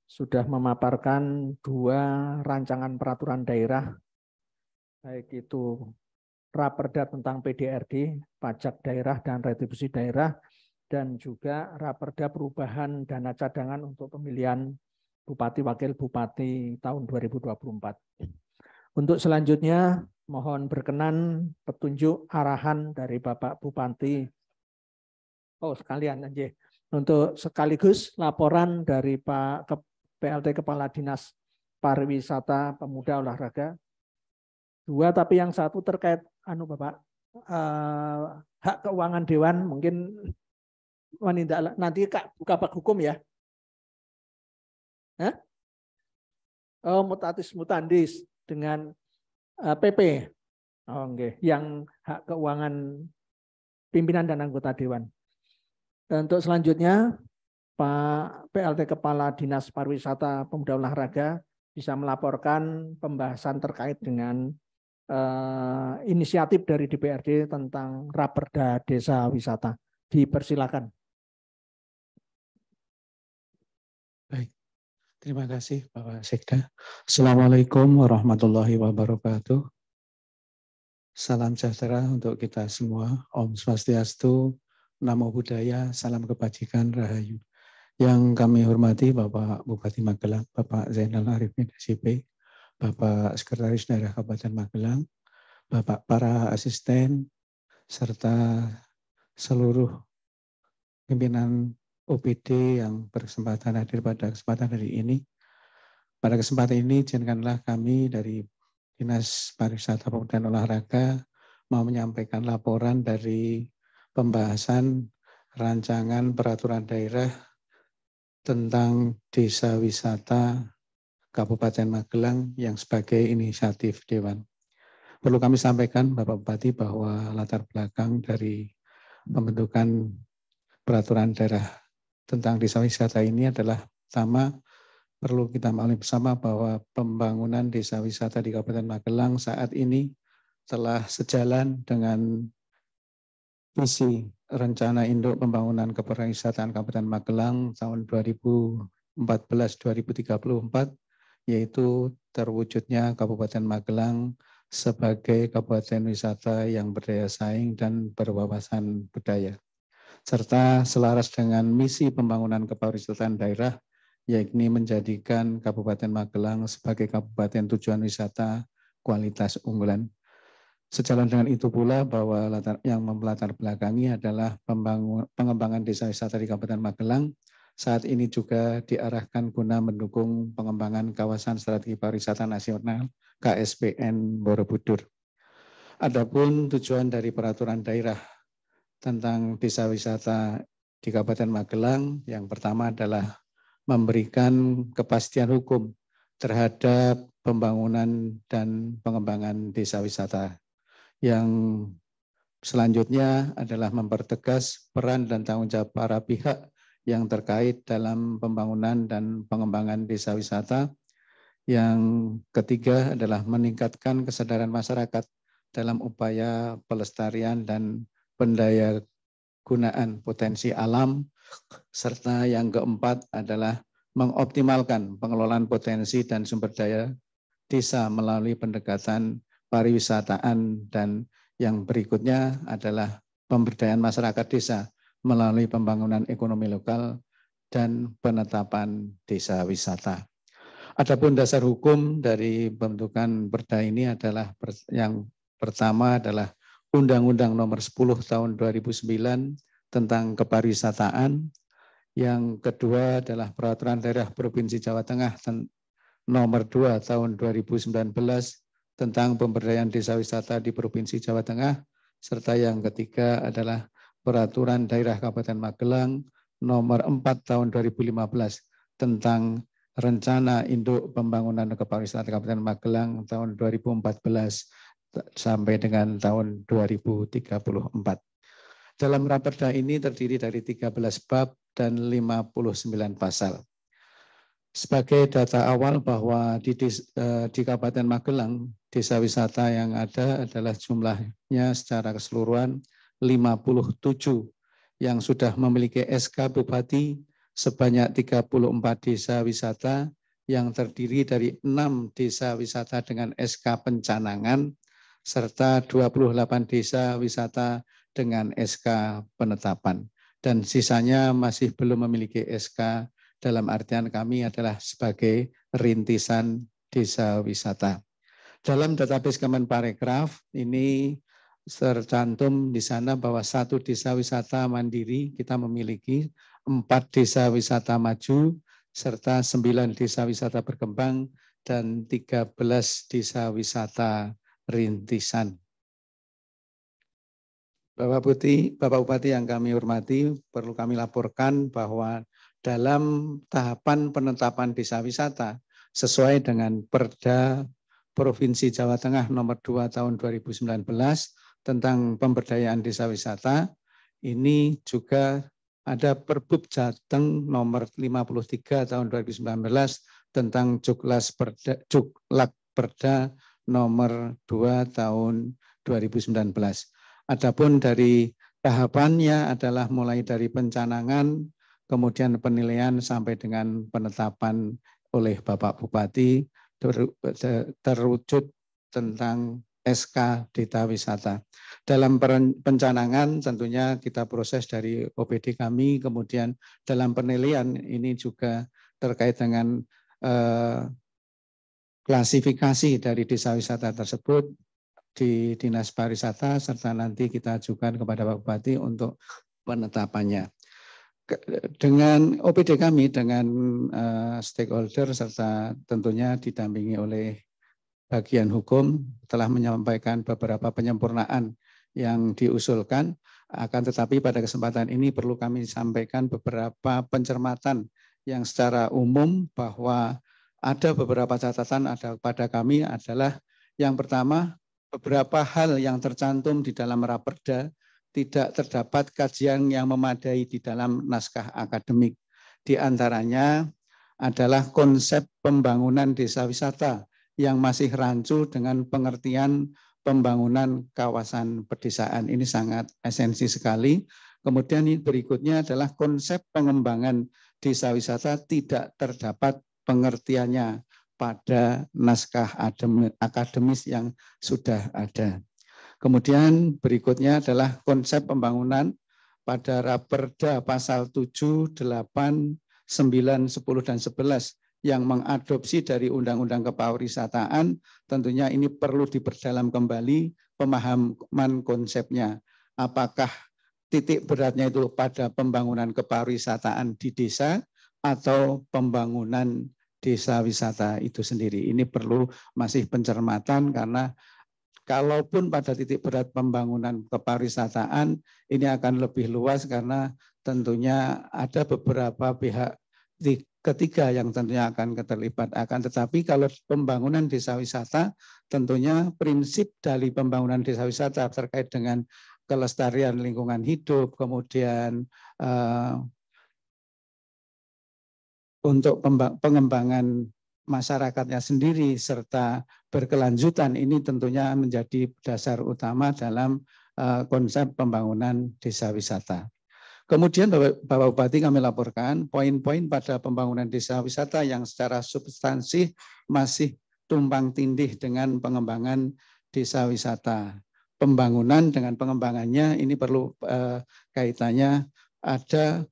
sudah memaparkan 2 rancangan peraturan daerah, baik itu Raperda tentang PDRD, pajak daerah dan retribusi daerah, dan juga Raperda perubahan dana cadangan untuk pemilihan Bupati Wakil Bupati tahun 2024. Untuk selanjutnya mohon berkenan petunjuk arahan dari Bapak Bupati. Oh sekalian aja. Untuk sekaligus laporan dari Pak PLT Kepala Dinas Pariwisata Pemuda Olahraga. 2 tapi yang satu terkait Bapak hak keuangan Dewan, mungkin nanti Kak buka Pak Hukum ya. Hah? Oh, mutatis mutandis dengan PP. Oh, okay. Yang hak keuangan pimpinan dan anggota Dewan. Dan untuk selanjutnya Pak PLT Kepala Dinas Pariwisata Pemuda Olahraga bisa melaporkan pembahasan terkait dengan inisiatif dari DPRD tentang Raperda Desa Wisata. Dipersilakan. Baik, terima kasih Bapak Sekda. Assalamualaikum warahmatullahi wabarakatuh. Salam sejahtera untuk kita semua. Om Swastiastu, Namo Buddhaya, salam kebajikan, rahayu. Yang kami hormati Bapak Bupati Magelang, Bapak Zainal Arifin SIP, Bapak Sekretaris Daerah Kabupaten Magelang, Bapak para asisten, serta seluruh pimpinan OPD yang berkesempatan hadir pada kesempatan hari ini. Pada kesempatan ini, izinkanlah kami dari Dinas Pariwisata Pemuda dan Olahraga mau menyampaikan laporan dari pembahasan rancangan peraturan daerah tentang desa wisata Kabupaten Magelang yang sebagai inisiatif Dewan. Perlu kami sampaikan Bapak Bupati bahwa latar belakang dari pembentukan peraturan daerah tentang desa wisata ini adalah pertama, perlu kita maklumi bersama bahwa pembangunan desa wisata di Kabupaten Magelang saat ini telah sejalan dengan visi rencana induk pembangunan kepariwisataan Kabupaten Magelang tahun 2014-2034, yaitu terwujudnya Kabupaten Magelang sebagai kabupaten wisata yang berdaya saing dan berwawasan budaya, serta selaras dengan misi pembangunan kepariwisataan daerah, yakni menjadikan Kabupaten Magelang sebagai kabupaten tujuan wisata kualitas unggulan. Sejalan dengan itu pula bahwa yang melatar belakangi adalah pengembangan desa wisata di Kabupaten Magelang saat ini juga diarahkan guna mendukung pengembangan kawasan strategi pariwisata nasional KSPN Borobudur. Adapun tujuan dari peraturan daerah tentang desa wisata di Kabupaten Magelang yang pertama adalah memberikan kepastian hukum terhadap pembangunan dan pengembangan desa wisata. Yang selanjutnya adalah mempertegas peran dan tanggung jawab para pihak yang terkait dalam pembangunan dan pengembangan desa wisata. Yang ketiga adalah meningkatkan kesadaran masyarakat dalam upaya pelestarian dan pendayagunaan potensi alam. Serta yang keempat adalah mengoptimalkan pengelolaan potensi dan sumber daya desa melalui pendekatan pariwisataan, dan yang berikutnya adalah pemberdayaan masyarakat desa melalui pembangunan ekonomi lokal dan penetapan desa wisata. Adapun dasar hukum dari pembentukan Perda ini adalah yang pertama adalah Undang-Undang Nomor 10 Tahun 2009 tentang Kepariwisataan. Yang kedua adalah Peraturan Daerah Provinsi Jawa Tengah Nomor 2 Tahun 2019 tentang Pemberdayaan Desa Wisata di Provinsi Jawa Tengah. Serta yang ketiga adalah Peraturan Daerah Kabupaten Magelang Nomor 4 Tahun 2015 tentang Rencana Induk Pembangunan Kepariwisataan Kabupaten Magelang tahun 2014 sampai dengan tahun 2034. Dalam Raperda ini terdiri dari 13 bab dan 59 pasal. Sebagai data awal bahwa di Kabupaten Magelang, desa wisata yang ada adalah jumlahnya secara keseluruhan 57 yang sudah memiliki SK Bupati sebanyak 34 desa wisata yang terdiri dari 6 desa wisata dengan SK Pencanangan serta 28 desa wisata dengan SK Penetapan. Dan sisanya masih belum memiliki SK, dalam artian kami adalah sebagai rintisan desa wisata. Dalam database Kemenparekraf ini tercantum di sana bahwa 1 desa wisata mandiri kita memiliki, 4 desa wisata maju, serta 9 desa wisata berkembang, dan 13 desa wisata rintisan. Bapak Bupati yang kami hormati, perlu kami laporkan bahwa dalam tahapan penetapan desa wisata sesuai dengan Perda Provinsi Jawa Tengah Nomor 2 Tahun 2019 tentang pemberdayaan desa wisata, ini juga ada Perbub Jateng Nomor 53 Tahun 2019 tentang Juklak Perda Nomor 2 Tahun 2019. Adapun dari tahapannya adalah mulai dari pencanangan, kemudian penilaian sampai dengan penetapan oleh Bapak Bupati terwujud tentang SK Desa Wisata. Dalam pencanangan tentunya kita proses dari OPD kami, kemudian dalam penilaian ini juga terkait dengan klasifikasi dari desa wisata tersebut di Dinas Pariwisata, serta nanti kita ajukan kepada Pak Bupati untuk penetapannya. Dengan OPD kami, dengan stakeholder, serta tentunya didampingi oleh bagian hukum, telah menyampaikan beberapa penyempurnaan yang diusulkan, akan tetapi pada kesempatan ini perlu kami sampaikan beberapa pencermatan yang secara umum bahwa ada beberapa catatan ada pada kami adalah yang pertama, beberapa hal yang tercantum di dalam Raperda tidak terdapat kajian yang memadai di dalam naskah akademik. Di antaranya adalah konsep pembangunan desa wisata yang masih rancu dengan pengertian pembangunan kawasan pedesaan. Ini sangat esensi sekali. Kemudian berikutnya adalah konsep pengembangan desa wisata tidak terdapat pengertiannya pada naskah akademis yang sudah ada. Kemudian berikutnya adalah konsep pembangunan pada Raperda pasal 7, 8, 9, 10, dan 11 yang mengadopsi dari Undang-Undang Kepariwisataan. Tentunya ini perlu diperdalam kembali pemahaman konsepnya. Apakah titik beratnya itu pada pembangunan kepariwisataan di desa atau pembangunan desa wisata itu sendiri. Ini perlu masih pencermatan karena kalaupun pada titik berat pembangunan kepariwisataan ini akan lebih luas karena tentunya ada beberapa pihak ketiga yang tentunya akan terlibat. Akan tetapi kalau pembangunan desa wisata, tentunya prinsip dari pembangunan desa wisata terkait dengan kelestarian lingkungan hidup, kemudian untuk pengembangan masyarakatnya sendiri serta berkelanjutan, ini tentunya menjadi dasar utama dalam konsep pembangunan desa wisata. Kemudian Bapak Bupati kami laporkan poin-poin pada pembangunan desa wisata yang secara substansi masih tumpang tindih dengan pengembangan desa wisata. Pembangunan dengan pengembangannya ini perlu kaitannya ada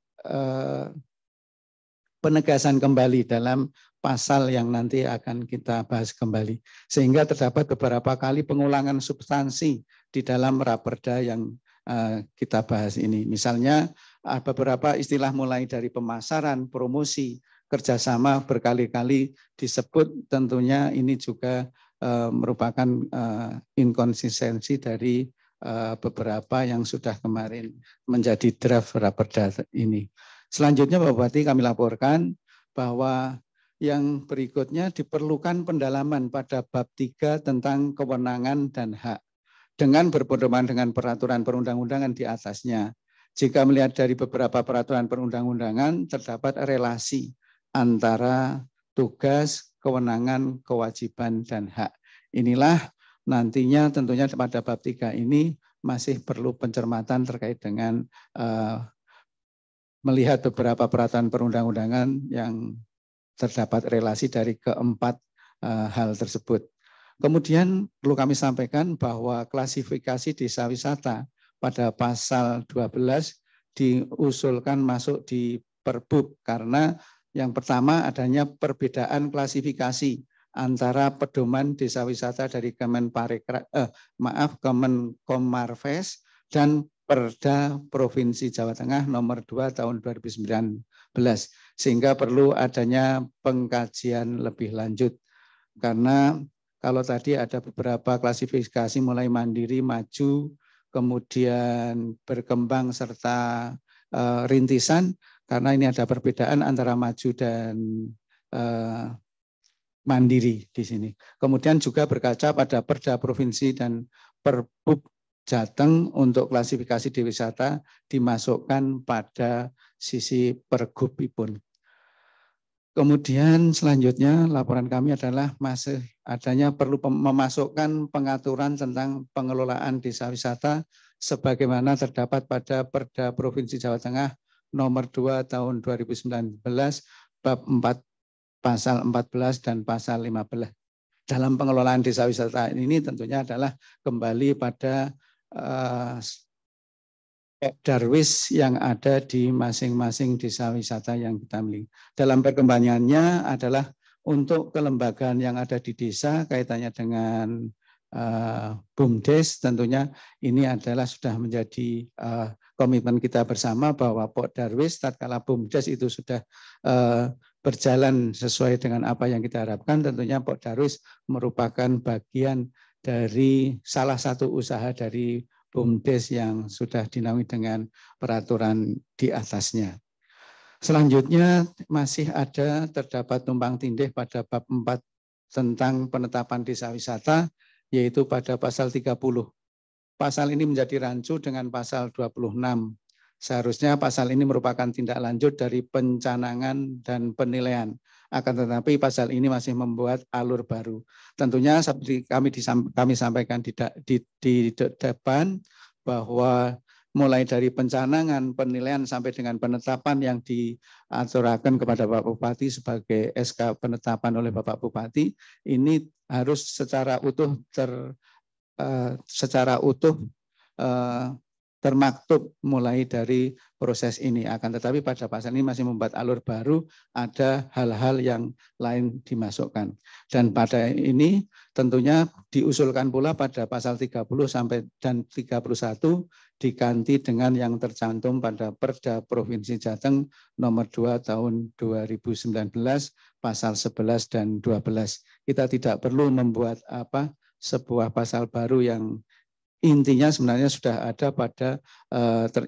penegasan kembali dalam pasal yang nanti akan kita bahas kembali. Sehingga terdapat beberapa kali pengulangan substansi di dalam raperda yang kita bahas ini. Misalnya beberapa istilah mulai dari pemasaran, promosi, kerjasama berkali-kali disebut, tentunya ini juga merupakan inkonsistensi dari beberapa yang sudah kemarin menjadi draft raperda ini. Selanjutnya Bapak Bupati kami laporkan bahwa yang berikutnya diperlukan pendalaman pada bab 3 tentang kewenangan dan hak dengan berpedoman dengan peraturan perundang-undangan di atasnya. Jika melihat dari beberapa peraturan perundang-undangan terdapat relasi antara tugas, kewenangan, kewajiban, dan hak. Inilah nantinya tentunya pada bab 3 ini masih perlu pencermatan terkait dengan melihat beberapa peraturan perundang-undangan yang terdapat relasi dari keempat hal tersebut. Kemudian perlu kami sampaikan bahwa klasifikasi desa wisata pada pasal 12 diusulkan masuk di Perbub karena yang pertama adanya perbedaan klasifikasi antara pedoman desa wisata dari Kemenkomarves dan Perda Provinsi Jawa Tengah nomor 2 tahun 2019, sehingga perlu adanya pengkajian lebih lanjut. Karena kalau tadi ada beberapa klasifikasi mulai mandiri, maju, kemudian berkembang serta rintisan, karena ini ada perbedaan antara maju dan mandiri di sini. Kemudian juga berkaca pada Perda Provinsi dan Perbub Jateng untuk klasifikasi di wisata dimasukkan pada sisi pergubipun. Kemudian selanjutnya laporan kami adalah masih adanya perlu memasukkan pengaturan tentang pengelolaan desa wisata sebagaimana terdapat pada Perda Provinsi Jawa Tengah nomor 2 tahun 2019 bab 4 pasal 14 dan pasal 15. Dalam pengelolaan desa wisata ini tentunya adalah kembali pada darwis yang ada di masing-masing desa wisata yang kita miliki. Dalam perkembangannya adalah untuk kelembagaan yang ada di desa kaitannya dengan BUMDes, tentunya ini adalah sudah menjadi komitmen kita bersama bahwa Pok Darwis tatkala BUMDes itu sudah berjalan sesuai dengan apa yang kita harapkan, tentunya Pok Darwis merupakan bagian dari salah satu usaha dari BUMDes yang sudah dinaungi dengan peraturan di atasnya. Selanjutnya masih ada terdapat tumpang tindih pada bab 4 tentang penetapan desa wisata, yaitu pada pasal 30. Pasal ini menjadi rancu dengan pasal 26. Seharusnya pasal ini merupakan tindak lanjut dari pencanangan dan penilaian. Akan tetapi pasal ini masih membuat alur baru. Tentunya seperti kami sampaikan di depan bahwa mulai dari pencanangan, penilaian sampai dengan penetapan yang diaturakan kepada Bapak Bupati sebagai SK penetapan oleh Bapak Bupati, ini harus secara utuh termaktub mulai dari proses ini. Akan tetapi pada pasal ini masih membuat alur baru, ada hal-hal yang lain dimasukkan. Dan pada ini tentunya diusulkan pula pada pasal 30 sampai dan 31 diganti dengan yang tercantum pada Perda Provinsi Jateng nomor 2 tahun 2019 pasal 11 dan 12. Kita tidak perlu membuat sebuah pasal baru yang intinya sebenarnya sudah ada pada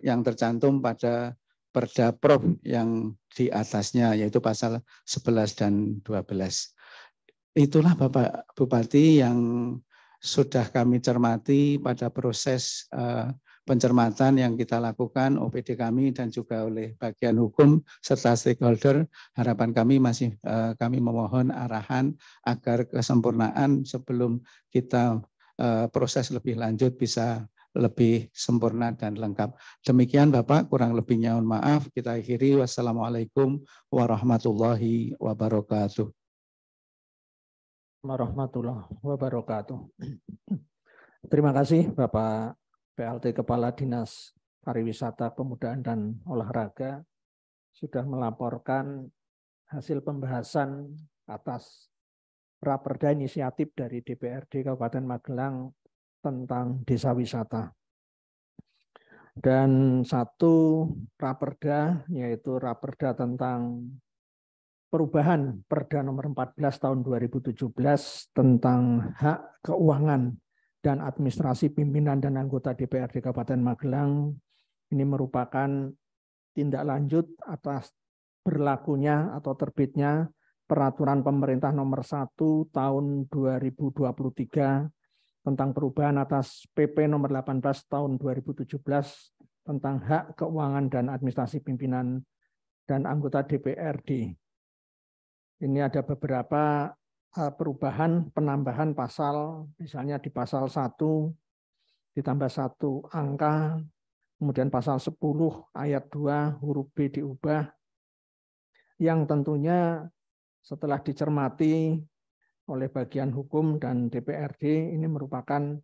yang tercantum pada Perda Prof yang di atasnya, yaitu pasal 11 dan 12. Itulah Bapak Bupati yang sudah kami cermati pada proses pencermatan yang kita lakukan OPD kami dan juga oleh bagian hukum serta stakeholder. Harapan kami kami memohon arahan agar kesempurnaan sebelum kita proses lebih lanjut bisa lebih sempurna dan lengkap. Demikian Bapak, kurang lebihnya mohon maaf. Kita akhiri. Wassalamualaikum warahmatullahi wabarakatuh. Warahmatullahi wabarakatuh. Terima kasih Bapak PLT Kepala Dinas Pariwisata, Kepemudaan dan Olahraga sudah melaporkan hasil pembahasan atas Raperda inisiatif dari DPRD Kabupaten Magelang tentang desa wisata. Dan satu Raperda, yaitu Raperda tentang perubahan Perda nomor 14 tahun 2017 tentang hak keuangan dan administrasi pimpinan dan anggota DPRD Kabupaten Magelang. Ini merupakan tindak lanjut atas berlakunya atau terbitnya Peraturan Pemerintah nomor 1 tahun 2023 tentang perubahan atas PP nomor 18 tahun 2017 tentang hak keuangan dan administrasi pimpinan dan anggota DPRD. Ini ada beberapa perubahan penambahan pasal, misalnya di pasal 1 ditambah 1 angka, kemudian pasal 10 ayat 2 huruf B diubah, yang tentunya setelah dicermati oleh bagian hukum dan DPRD, ini merupakan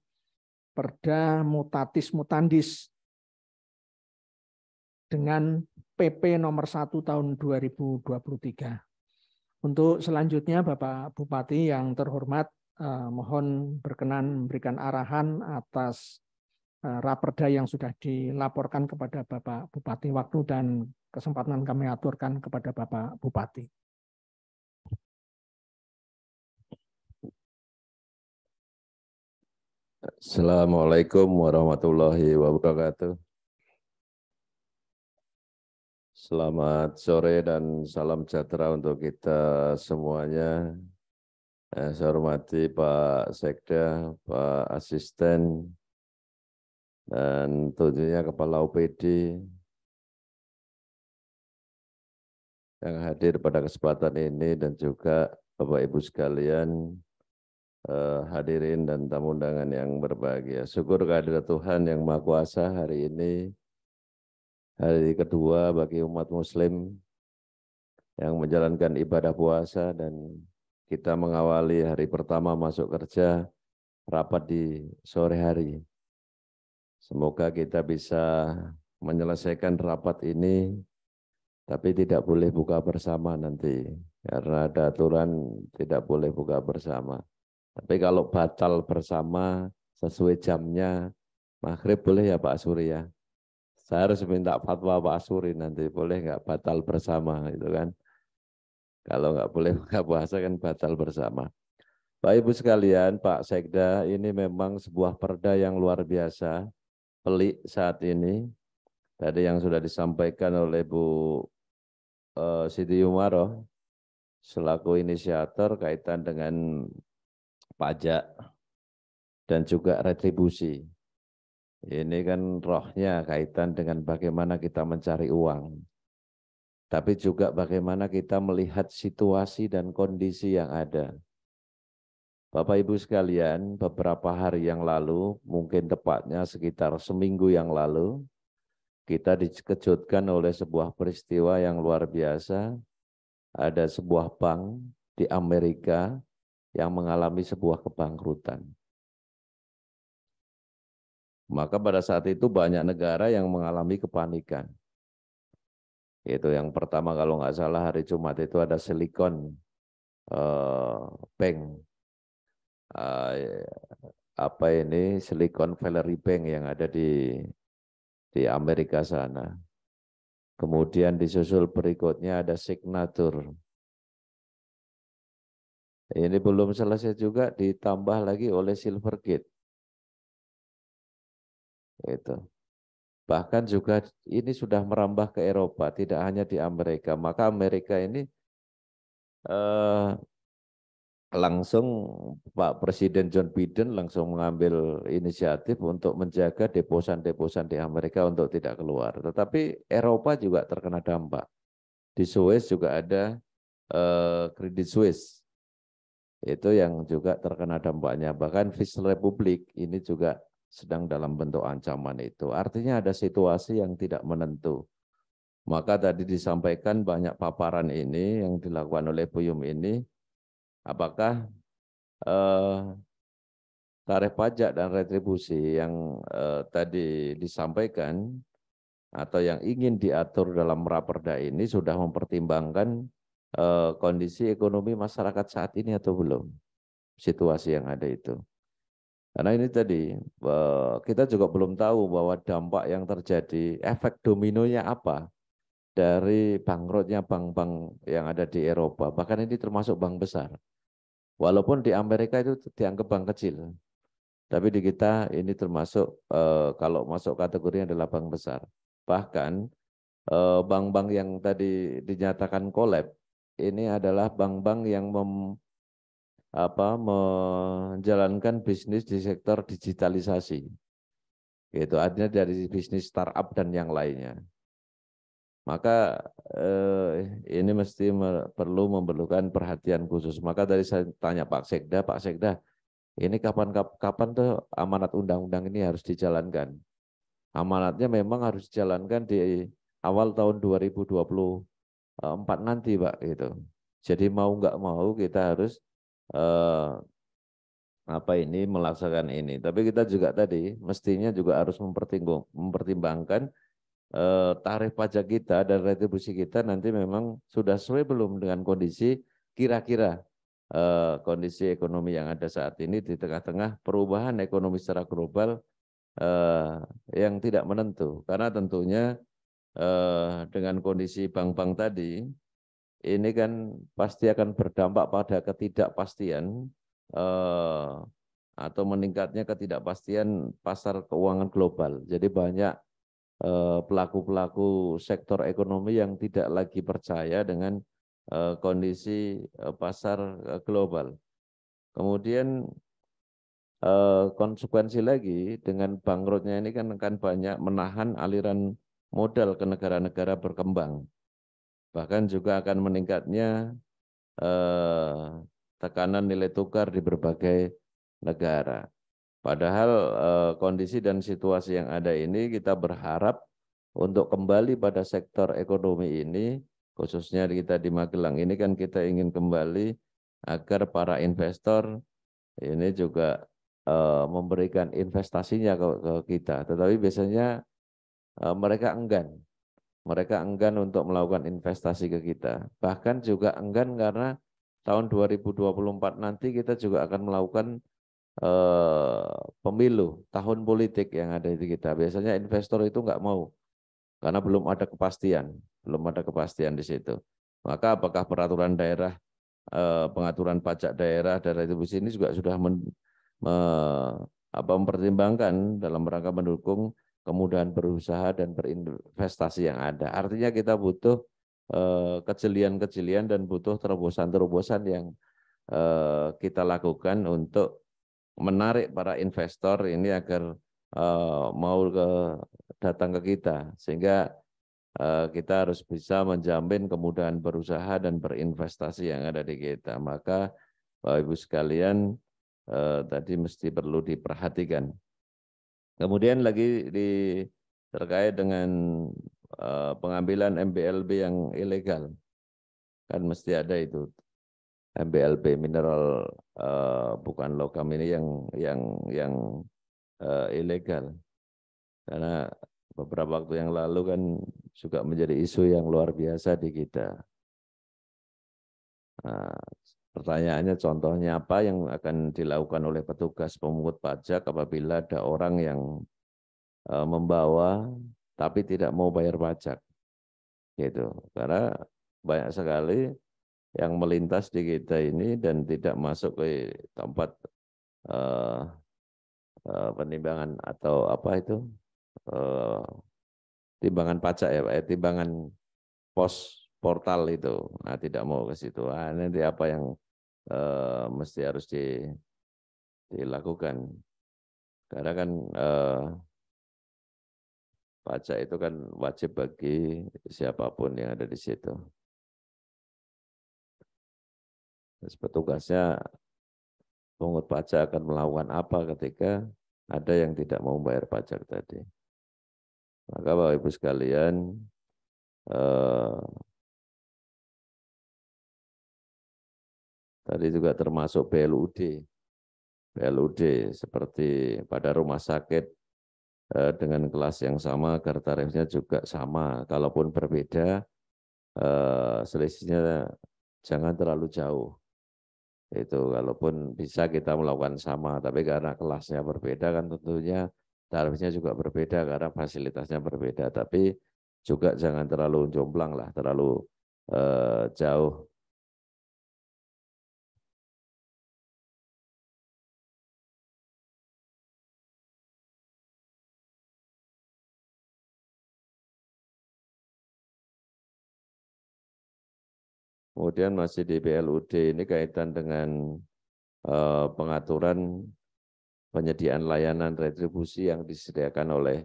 perda mutatis mutandis dengan PP nomor 1 tahun 2023. Untuk selanjutnya Bapak Bupati yang terhormat, mohon berkenan memberikan arahan atas Raperda yang sudah dilaporkan kepada Bapak Bupati. Waktu dan kesempatan kami aturkan kepada Bapak Bupati. Assalamualaikum warahmatullahi wabarakatuh. Selamat sore dan salam sejahtera untuk kita semuanya. Saya hormati Pak Sekda, Pak Asisten, dan tentunya Kepala OPD yang hadir pada kesempatan ini, dan juga Bapak Ibu sekalian, hadirin dan tamu undangan yang berbahagia. Syukur kehadirat Tuhan yang Maha Kuasa, hari ini hari kedua bagi umat Muslim yang menjalankan ibadah puasa, dan kita mengawali hari pertama masuk kerja rapat di sore hari. Semoga kita bisa menyelesaikan rapat ini, tapi tidak boleh buka bersama nanti, karena ada aturan tidak boleh buka bersama. Tapi kalau batal bersama sesuai jamnya, maghrib boleh ya Pak Asuri ya? Saya harus minta fatwa Pak Asuri nanti, boleh nggak batal bersama gitu kan? Kalau nggak boleh buka puasa kan batal bersama. Bapak Ibu sekalian, Pak Sekda, ini memang sebuah perda yang luar biasa, pelik saat ini. Tadi yang sudah disampaikan oleh Bu Siti Yumaroh, selaku inisiator kaitan dengan pajak dan juga retribusi. Ini kan rohnya kaitan dengan bagaimana kita mencari uang. Tapi juga bagaimana kita melihat situasi dan kondisi yang ada. Bapak Ibu sekalian, beberapa hari yang lalu, mungkin tepatnya sekitar seminggu yang lalu, kita dikejutkan oleh sebuah peristiwa yang luar biasa. Ada sebuah bank di Amerika yang mengalami sebuah kebangkrutan. Maka pada saat itu banyak negara yang mengalami kepanikan. Itu yang pertama, kalau nggak salah hari Jumat itu ada Silicon Bank, Silicon Valley Bank yang ada di Amerika sana. Kemudian disusul berikutnya ada Signature. Ini belum selesai juga, ditambah lagi oleh Silvergate. Itu. Bahkan juga ini sudah merambah ke Eropa, tidak hanya di Amerika. Maka Amerika ini langsung Pak Presiden John Biden langsung mengambil inisiatif untuk menjaga deposan-deposan di Amerika untuk tidak keluar. Tetapi Eropa juga terkena dampak. Di Swiss juga ada Credit Suisse. Itu yang juga terkena dampaknya. Bahkan Swiss Republic ini juga sedang dalam bentuk ancaman itu. Artinya ada situasi yang tidak menentu. Maka tadi disampaikan banyak paparan ini yang dilakukan oleh Buyum ini, apakah tarif pajak dan retribusi yang tadi disampaikan atau yang ingin diatur dalam raperda ini sudah mempertimbangkan kondisi ekonomi masyarakat saat ini atau belum, situasi yang ada itu. Karena ini tadi kita juga belum tahu bahwa dampak yang terjadi, efek dominonya apa dari bangkrutnya bank-bank yang ada di Eropa. Bahkan ini termasuk bank besar. Walaupun di Amerika itu dianggap bank kecil. Tapi di kita ini termasuk kalau masuk kategorinya adalah bank besar. Bahkan bank-bank yang tadi dinyatakan kolab, ini adalah bank-bank yang menjalankan bisnis di sektor digitalisasi. Gitu, artinya dari bisnis startup dan yang lainnya. Maka ini mesti perlu memerlukan perhatian khusus. Maka dari saya tanya Pak Sekda, ini kapan tuh amanat undang-undang ini harus dijalankan? Amanatnya memang harus dijalankan di awal tahun 2024 nanti, Pak. Gitu. Jadi mau nggak mau kita harus melaksanakan ini. Tapi kita juga tadi mestinya juga harus mempertimbangkan tarif pajak kita dan retribusi kita nanti memang sudah sesuai belum dengan kondisi kira-kira kondisi ekonomi yang ada saat ini di tengah-tengah perubahan ekonomi secara global yang tidak menentu. Karena tentunya dengan kondisi bank-bank tadi, ini kan pasti akan berdampak pada ketidakpastian atau meningkatnya ketidakpastian pasar keuangan global. Jadi banyak pelaku-pelaku sektor ekonomi yang tidak lagi percaya dengan kondisi pasar global. Kemudian konsekuensi lagi dengan bangkrutnya ini kan akan banyak menahan aliran modal ke negara-negara berkembang. Bahkan juga akan meningkatnya tekanan nilai tukar di berbagai negara. Padahal kondisi dan situasi yang ada ini kita berharap untuk kembali pada sektor ekonomi ini, khususnya kita di Magelang ini kan kita ingin kembali agar para investor ini juga memberikan investasinya ke kita. Tetapi biasanya mereka enggan untuk melakukan investasi ke kita. Bahkan juga enggan karena tahun 2024 nanti kita juga akan melakukan pemilu, tahun politik yang ada di kita. Biasanya investor itu nggak mau karena belum ada kepastian di situ. Maka apakah peraturan daerah, pengaturan pajak daerah dan retribusi ini juga sudah mempertimbangkan dalam rangka mendukung kemudahan berusaha dan berinvestasi yang ada. Artinya kita butuh kejelian-kejelian dan butuh terobosan-terobosan yang kita lakukan untuk menarik para investor ini agar mau datang ke kita, sehingga kita harus bisa menjamin kemudahan berusaha dan berinvestasi yang ada di kita. Maka Bapak Ibu sekalian tadi mesti perlu diperhatikan. Kemudian lagi terkait dengan pengambilan MBLB yang ilegal, kan mesti ada itu. MBLB, mineral bukan logam ini yang ilegal. Karena beberapa waktu yang lalu kan juga menjadi isu yang luar biasa di kita. Nah, pertanyaannya contohnya apa yang akan dilakukan oleh petugas pemungut pajak apabila ada orang yang membawa tapi tidak mau bayar pajak. Gitu. Karena banyak sekali yang melintas di kita ini dan tidak masuk ke tempat penimbangan atau apa itu timbangan pajak ya Pak, timbangan pos portal itu. Nah, tidak mau ke situ. Nah, nanti apa yang mesti harus dilakukan? Karena kan pajak itu kan wajib bagi siapapun yang ada di situ. Terus petugasnya pungut pajak akan melakukan apa ketika ada yang tidak mau membayar pajak tadi. Maka Bapak Ibu sekalian, tadi juga termasuk PLUD. PLUD seperti pada rumah sakit dengan kelas yang sama, agar tarifnya juga sama. Kalaupun berbeda, selisihnya jangan terlalu jauh. Itu kalaupun bisa kita melakukan sama, tapi karena kelasnya berbeda kan tentunya tarifnya juga berbeda karena fasilitasnya berbeda. Tapi juga jangan terlalu jomplang lah, terlalu jauh. Kemudian masih di PLUD ini kaitan dengan pengaturan penyediaan layanan retribusi yang disediakan oleh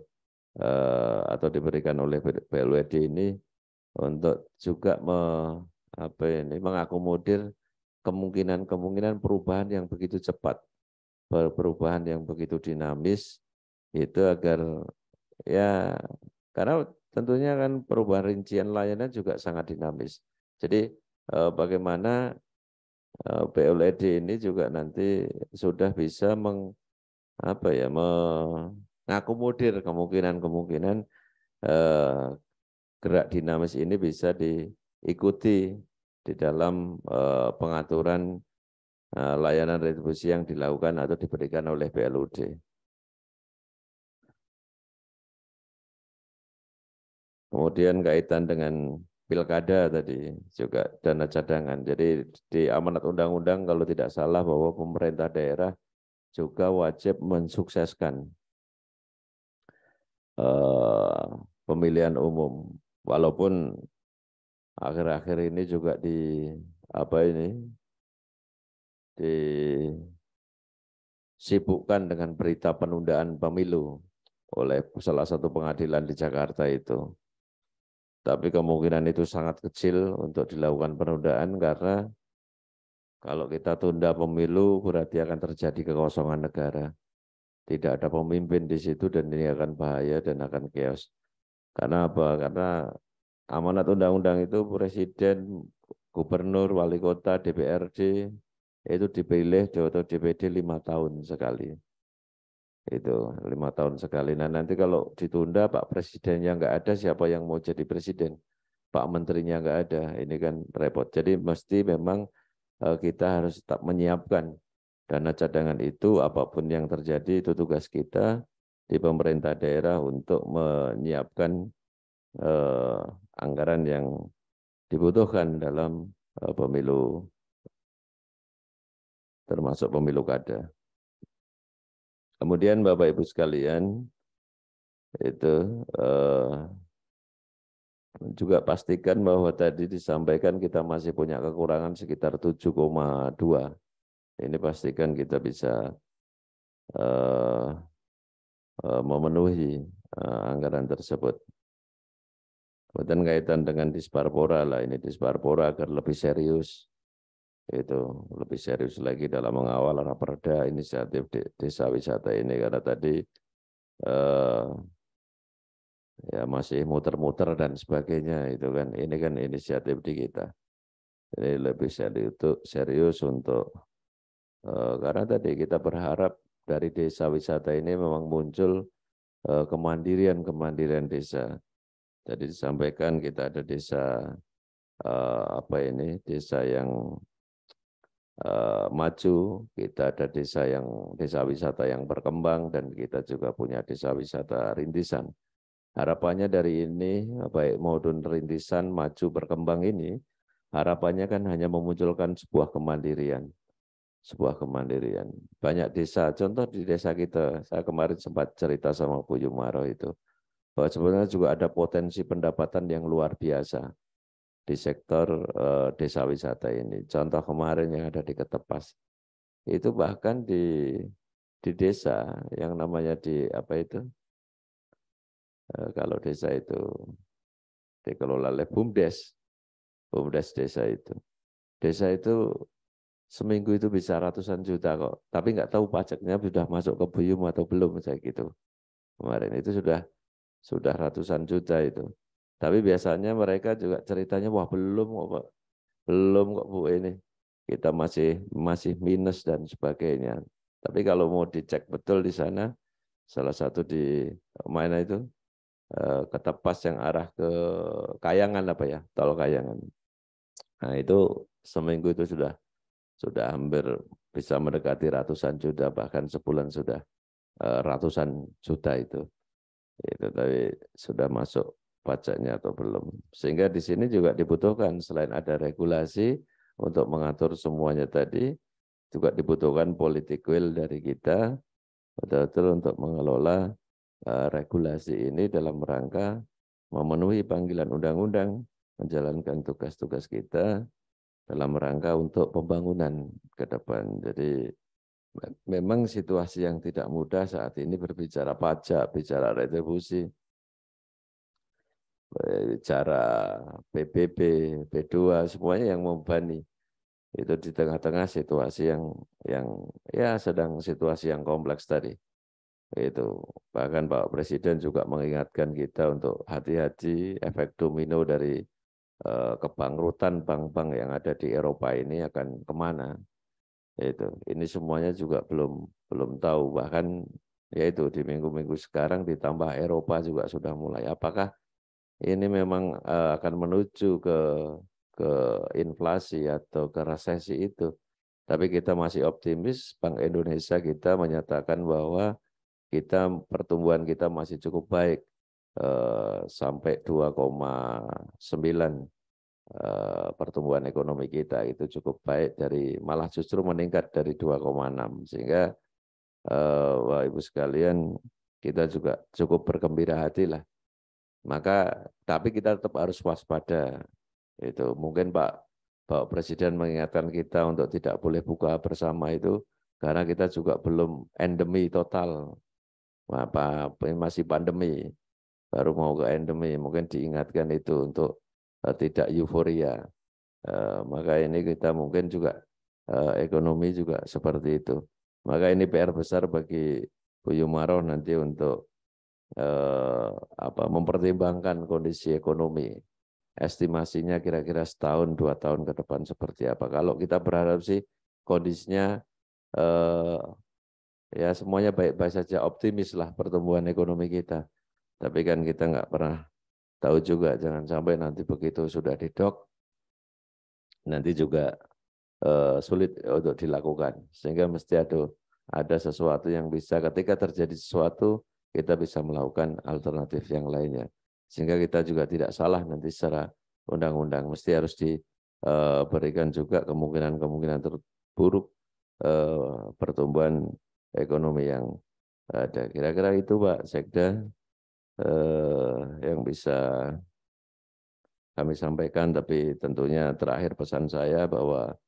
atau diberikan oleh PLUD ini untuk juga mengakomodir kemungkinan perubahan yang begitu cepat, perubahan yang begitu dinamis, itu agar ya, karena tentunya kan perubahan rincian layanan juga sangat dinamis. Jadi bagaimana PLUD ini juga nanti sudah bisa mengakomodir kemungkinan gerak dinamis ini bisa diikuti di dalam pengaturan layanan retribusi yang dilakukan atau diberikan oleh PLUD. Kemudian kaitan dengan pilkada tadi juga dana cadangan. Jadi di amanat undang-undang kalau tidak salah bahwa pemerintah daerah juga wajib mensukseskan pemilihan umum. Walaupun akhir-akhir ini juga disibukkan dengan berita penundaan pemilu oleh salah satu pengadilan di Jakarta itu. Tapi kemungkinan itu sangat kecil untuk dilakukan penundaan karena kalau kita tunda pemilu berarti akan terjadi kekosongan negara. Tidak ada pemimpin di situ dan ini akan bahaya dan akan chaos. Karena apa? Karena amanat undang-undang itu presiden, gubernur, wali kota, DPRD itu dipilih atau DPD 5 tahun sekali. Itu 5 tahun sekali. Nah nanti kalau ditunda Pak Presidennya nggak ada, siapa yang mau jadi presiden? Pak Menterinya nggak ada, ini kan repot. Jadi mesti memang kita harus tetap menyiapkan dana cadangan itu, apapun yang terjadi itu tugas kita di pemerintah daerah untuk menyiapkan anggaran yang dibutuhkan dalam pemilu, termasuk pemilu kada. Kemudian Bapak Ibu sekalian, itu juga pastikan bahwa tadi disampaikan kita masih punya kekurangan sekitar 7,2. Ini pastikan kita bisa memenuhi anggaran tersebut. Kemudian kaitan dengan Disparpora lah, ini Disparpora agar lebih serius, itu lebih serius lagi dalam mengawal raperda inisiatif desa wisata ini, karena tadi ya masih muter-muter dan sebagainya itu kan, ini kan inisiatif di kita. Ini lebih serius untuk karena tadi kita berharap dari desa wisata ini memang muncul kemandirian desa. Jadi disampaikan kita ada desa desa yang maju, kita ada desa wisata yang berkembang, dan kita juga punya desa wisata rintisan. Harapannya dari ini, baik maupun rintisan maju berkembang ini, harapannya kan hanya memunculkan sebuah kemandirian. Banyak desa, contoh di desa kita, saya kemarin sempat cerita sama Bu Yumaro itu, bahwa sebenarnya juga ada potensi pendapatan yang luar biasa di sektor desa wisata ini. Contoh kemarin yang ada di Ketepas, itu bahkan di desa yang namanya di apa itu, kalau desa itu dikelola oleh BUMDes desa itu. Desa itu seminggu itu bisa ratusan juta kok, tapi nggak tahu pajaknya sudah masuk ke Buyum atau belum, saya gitu. Kemarin itu sudah ratusan juta itu. Tapi biasanya mereka juga ceritanya, wah belum kok Pak, belum kok Bu ini, kita masih minus dan sebagainya. Tapi kalau mau dicek betul di sana, salah satu di mana itu, Ketepas yang arah ke Kayangan apa ya, tol Kayangan. Nah itu seminggu itu sudah hampir bisa mendekati ratusan juta, bahkan sebulan sudah ratusan juta itu. Tapi sudah masuk pajaknya atau belum. Sehingga di sini juga dibutuhkan, selain ada regulasi untuk mengatur semuanya tadi, juga dibutuhkan politik will dari kita, betul-betul untuk mengelola regulasi ini dalam rangka memenuhi panggilan undang-undang, menjalankan tugas-tugas kita dalam rangka untuk pembangunan ke depan. Jadi memang situasi yang tidak mudah saat ini berbicara pajak, bicara retribusi, bicara PBB, P2, semuanya yang membebani. Itu di tengah-tengah situasi yang ya sedang situasi yang kompleks tadi. Itu bahkan Pak Presiden juga mengingatkan kita untuk hati-hati efek domino dari kebangkrutan bank-bank yang ada di Eropa ini akan kemana. Ini semuanya juga belum tahu, bahkan yaitu di minggu-minggu sekarang ditambah Eropa juga sudah mulai. Apakah ini memang akan menuju ke inflasi atau ke resesi itu? Tapi kita masih optimis. Bank Indonesia kita menyatakan bahwa pertumbuhan kita masih cukup baik, sampai 2,9. Pertumbuhan ekonomi kita itu cukup baik, malah justru meningkat dari 2,6, sehingga Bapak Ibu sekalian, kita juga cukup bergembira hati lah. Tapi kita tetap harus waspada. Itu mungkin Pak Presiden mengingatkan kita untuk tidak boleh buka bersama itu karena kita juga belum endemi total, masih pandemi, baru mau ke endemi, mungkin diingatkan itu untuk tidak euforia. Maka ini kita mungkin juga ekonomi juga seperti itu. Maka ini PR besar bagi Bu Yumaroh nanti untuk mempertimbangkan kondisi ekonomi. Estimasinya kira-kira setahun, 2 tahun ke depan seperti apa. Kalau kita berharap sih kondisinya ya semuanya baik-baik saja, optimis lah pertumbuhan ekonomi kita. Tapi kan kita nggak pernah tahu juga, jangan sampai nanti begitu sudah didok, nanti juga sulit untuk dilakukan. Sehingga mesti ada sesuatu yang bisa, ketika terjadi sesuatu, kita bisa melakukan alternatif yang lainnya. Sehingga kita juga tidak salah nanti secara undang-undang. Mesti harus diberikan juga kemungkinan-kemungkinan terburuk pertumbuhan ekonomi yang ada. Kira-kira itu Pak Sekda yang bisa kami sampaikan. Tapi tentunya terakhir pesan saya bahwa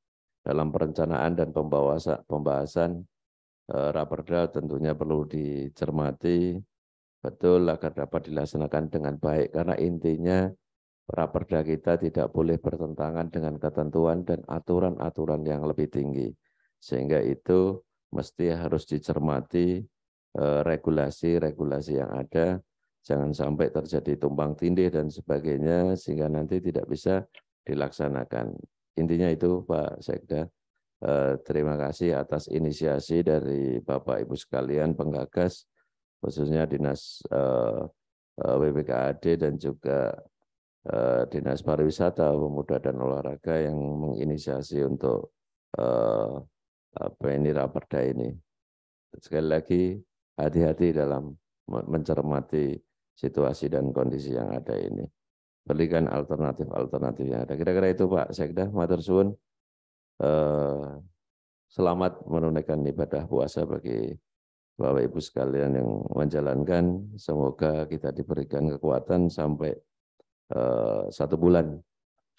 dalam perencanaan dan pembahasan Raperda tentunya perlu dicermati betul agar dapat dilaksanakan dengan baik, karena intinya Raperda kita tidak boleh bertentangan dengan ketentuan dan aturan-aturan yang lebih tinggi, sehingga itu mesti harus dicermati regulasi-regulasi yang ada, jangan sampai terjadi tumpang tindih dan sebagainya sehingga nanti tidak bisa dilaksanakan. Intinya itu Pak Sekda. Terima kasih atas inisiasi dari Bapak Ibu sekalian penggagas, khususnya Dinas BPKAD dan juga Dinas Pariwisata, Pemuda dan Olahraga yang menginisiasi untuk Raperda ini. Sekali lagi hati-hati dalam mencermati situasi dan kondisi yang ada ini. Berikan alternatif yang ada. Kira-kira itu Pak Sekda, matur suwun. Selamat menunaikan ibadah puasa bagi Bapak Ibu sekalian yang menjalankan, semoga kita diberikan kekuatan sampai 1 bulan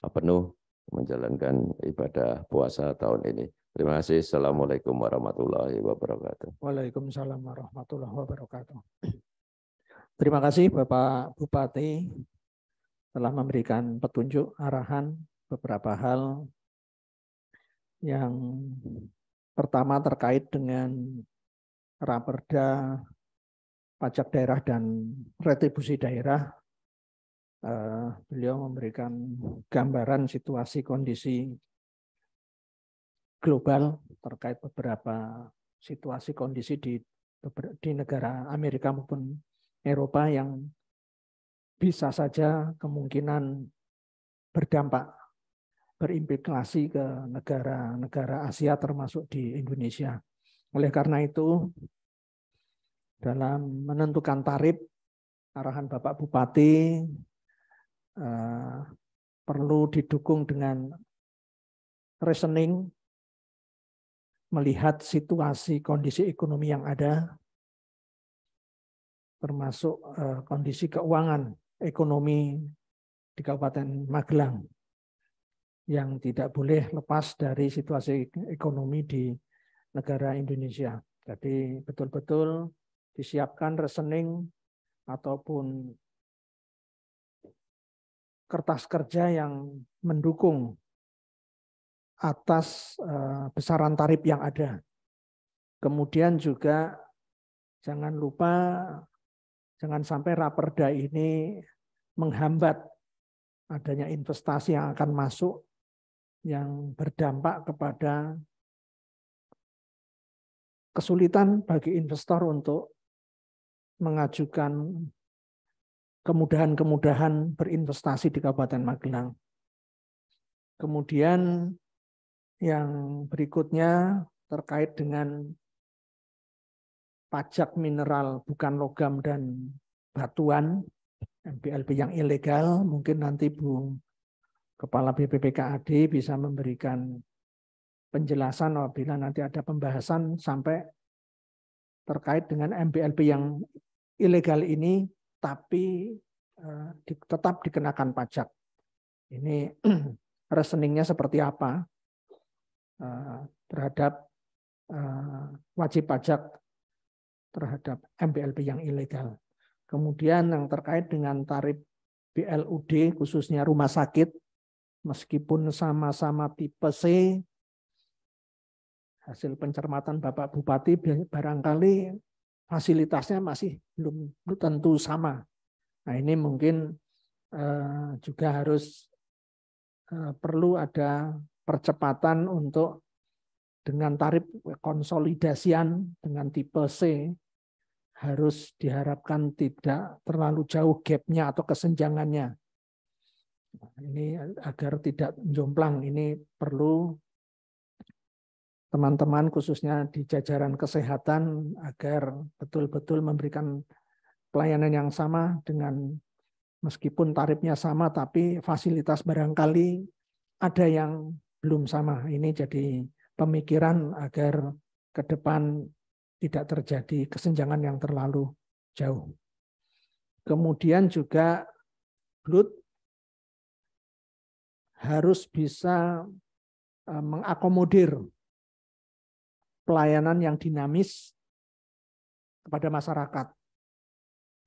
penuh menjalankan ibadah puasa tahun ini. Terima kasih. Assalamualaikum warahmatullahi wabarakatuh. Waalaikumsalam warahmatullahi wabarakatuh. Terima kasih Bapak Bupati telah memberikan petunjuk arahan beberapa hal. Yang pertama terkait dengan Raperda pajak daerah dan retribusi daerah. Beliau memberikan gambaran situasi kondisi global terkait beberapa situasi kondisi di negara Amerika maupun Eropa yang bisa saja kemungkinan berdampak, berimplikasi ke negara-negara Asia termasuk di Indonesia. Oleh karena itu, dalam menentukan tarif, arahan Bapak Bupati perlu didukung dengan reasoning, melihat situasi kondisi ekonomi yang ada, termasuk kondisi keuangan ekonomi di Kabupaten Magelang, yang tidak boleh lepas dari situasi ekonomi di negara Indonesia. Jadi betul-betul disiapkan reasoning ataupun kertas kerja yang mendukung atas besaran tarif yang ada. Kemudian juga jangan lupa, jangan sampai Raperda ini menghambat adanya investasi yang akan masuk yang berdampak kepada kesulitan bagi investor untuk mengajukan kemudahan-kemudahan berinvestasi di Kabupaten Magelang. Kemudian yang berikutnya terkait dengan pajak mineral bukan logam dan batuan, MBLB yang ilegal, mungkin nanti Bu Kepala BPPKAD bisa memberikan penjelasan apabila nanti ada pembahasan sampai terkait dengan MBLB yang ilegal ini, tapi tetap dikenakan pajak. Ini reasoningnya seperti apa terhadap wajib pajak terhadap MBLB yang ilegal. Kemudian yang terkait dengan tarif BLUD, khususnya rumah sakit, meskipun sama-sama tipe C, hasil pencermatan Bapak Bupati barangkali fasilitasnya masih belum tentu sama. Nah ini mungkin juga harus perlu ada percepatan untuk dengan tarif konsolidasian dengan tipe C harus diharapkan tidak terlalu jauh gapnya atau kesenjangannya. Ini agar tidak jomplang, ini perlu teman-teman khususnya di jajaran kesehatan agar betul-betul memberikan pelayanan yang sama dengan meskipun tarifnya sama tapi fasilitas barangkali ada yang belum sama. Ini jadi pemikiran agar ke depan tidak terjadi kesenjangan yang terlalu jauh. Kemudian juga BLUD harus bisa mengakomodir pelayanan yang dinamis kepada masyarakat.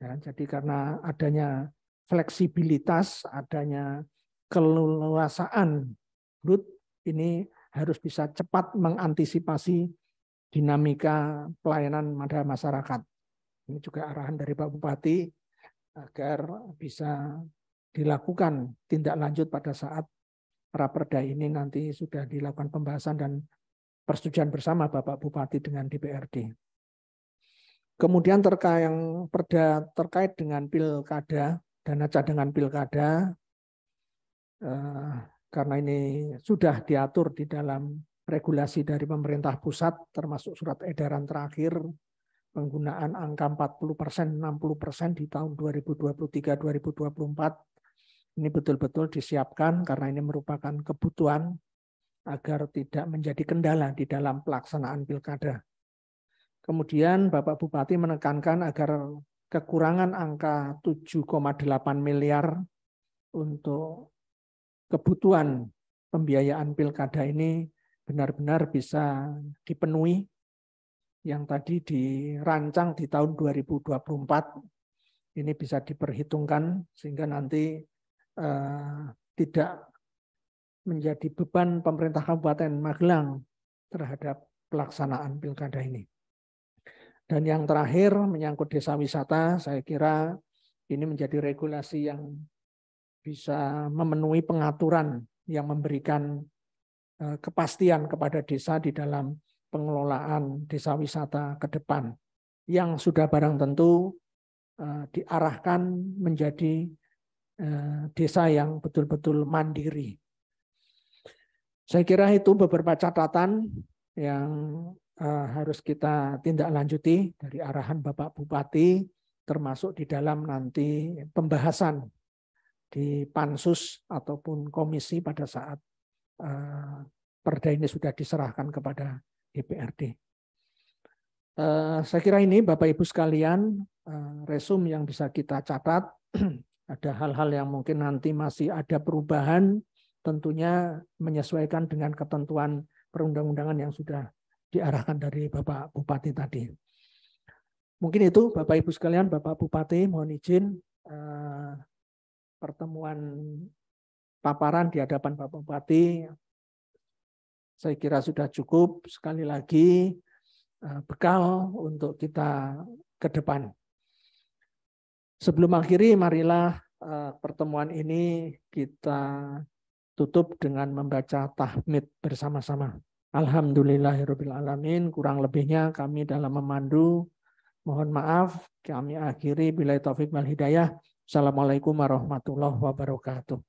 Ya, jadi karena adanya fleksibilitas, adanya keleluasaan, BLUD ini harus bisa cepat mengantisipasi dinamika pelayanan pada masyarakat. Ini juga arahan dari Pak Bupati agar bisa dilakukan tindak lanjut pada saat Raperda ini nanti sudah dilakukan pembahasan dan persetujuan bersama Bapak Bupati dengan DPRD. Kemudian terkait dengan pilkada, dana cadangan pilkada, karena ini sudah diatur di dalam regulasi dari pemerintah pusat, termasuk surat edaran terakhir, penggunaan angka 40%, 60% di tahun 2023-2024, ini betul-betul disiapkan karena ini merupakan kebutuhan agar tidak menjadi kendala di dalam pelaksanaan pilkada. Kemudian Bapak Bupati menekankan agar kekurangan angka 7,8 miliar untuk kebutuhan pembiayaan pilkada ini benar-benar bisa dipenuhi. Yang tadi dirancang di tahun 2024 ini bisa diperhitungkan sehingga nanti tidak menjadi beban pemerintah Kabupaten Magelang terhadap pelaksanaan pilkada ini. Dan yang terakhir menyangkut desa wisata, saya kira ini menjadi regulasi yang bisa memenuhi pengaturan yang memberikan kepastian kepada desa di dalam pengelolaan desa wisata ke depan. Yang sudah barang tentu diarahkan menjadi desa yang betul-betul mandiri. Saya kira itu beberapa catatan yang harus kita tindak lanjuti dari arahan Bapak Bupati, termasuk di dalam nanti pembahasan di pansus ataupun komisi pada saat perda ini sudah diserahkan kepada DPRD. Saya kira ini Bapak Ibu sekalian resum yang bisa kita catat. Ada hal-hal yang mungkin nanti masih ada perubahan, tentunya menyesuaikan dengan ketentuan perundang-undangan yang sudah diarahkan dari Bapak Bupati tadi. Mungkin itu Bapak Ibu sekalian, Bapak Bupati mohon izin pertemuan paparan di hadapan Bapak Bupati saya kira sudah cukup. Sekali lagi bekal untuk kita ke depan. Sebelum akhiri, marilah pertemuan ini kita tutup dengan membaca tahmid bersama-sama. Alhamdulillahirabbil alamin. Kurang lebihnya kami dalam memandu mohon maaf. Kami akhiri billahi taufik wal hidayah. Assalamualaikum warahmatullahi wabarakatuh.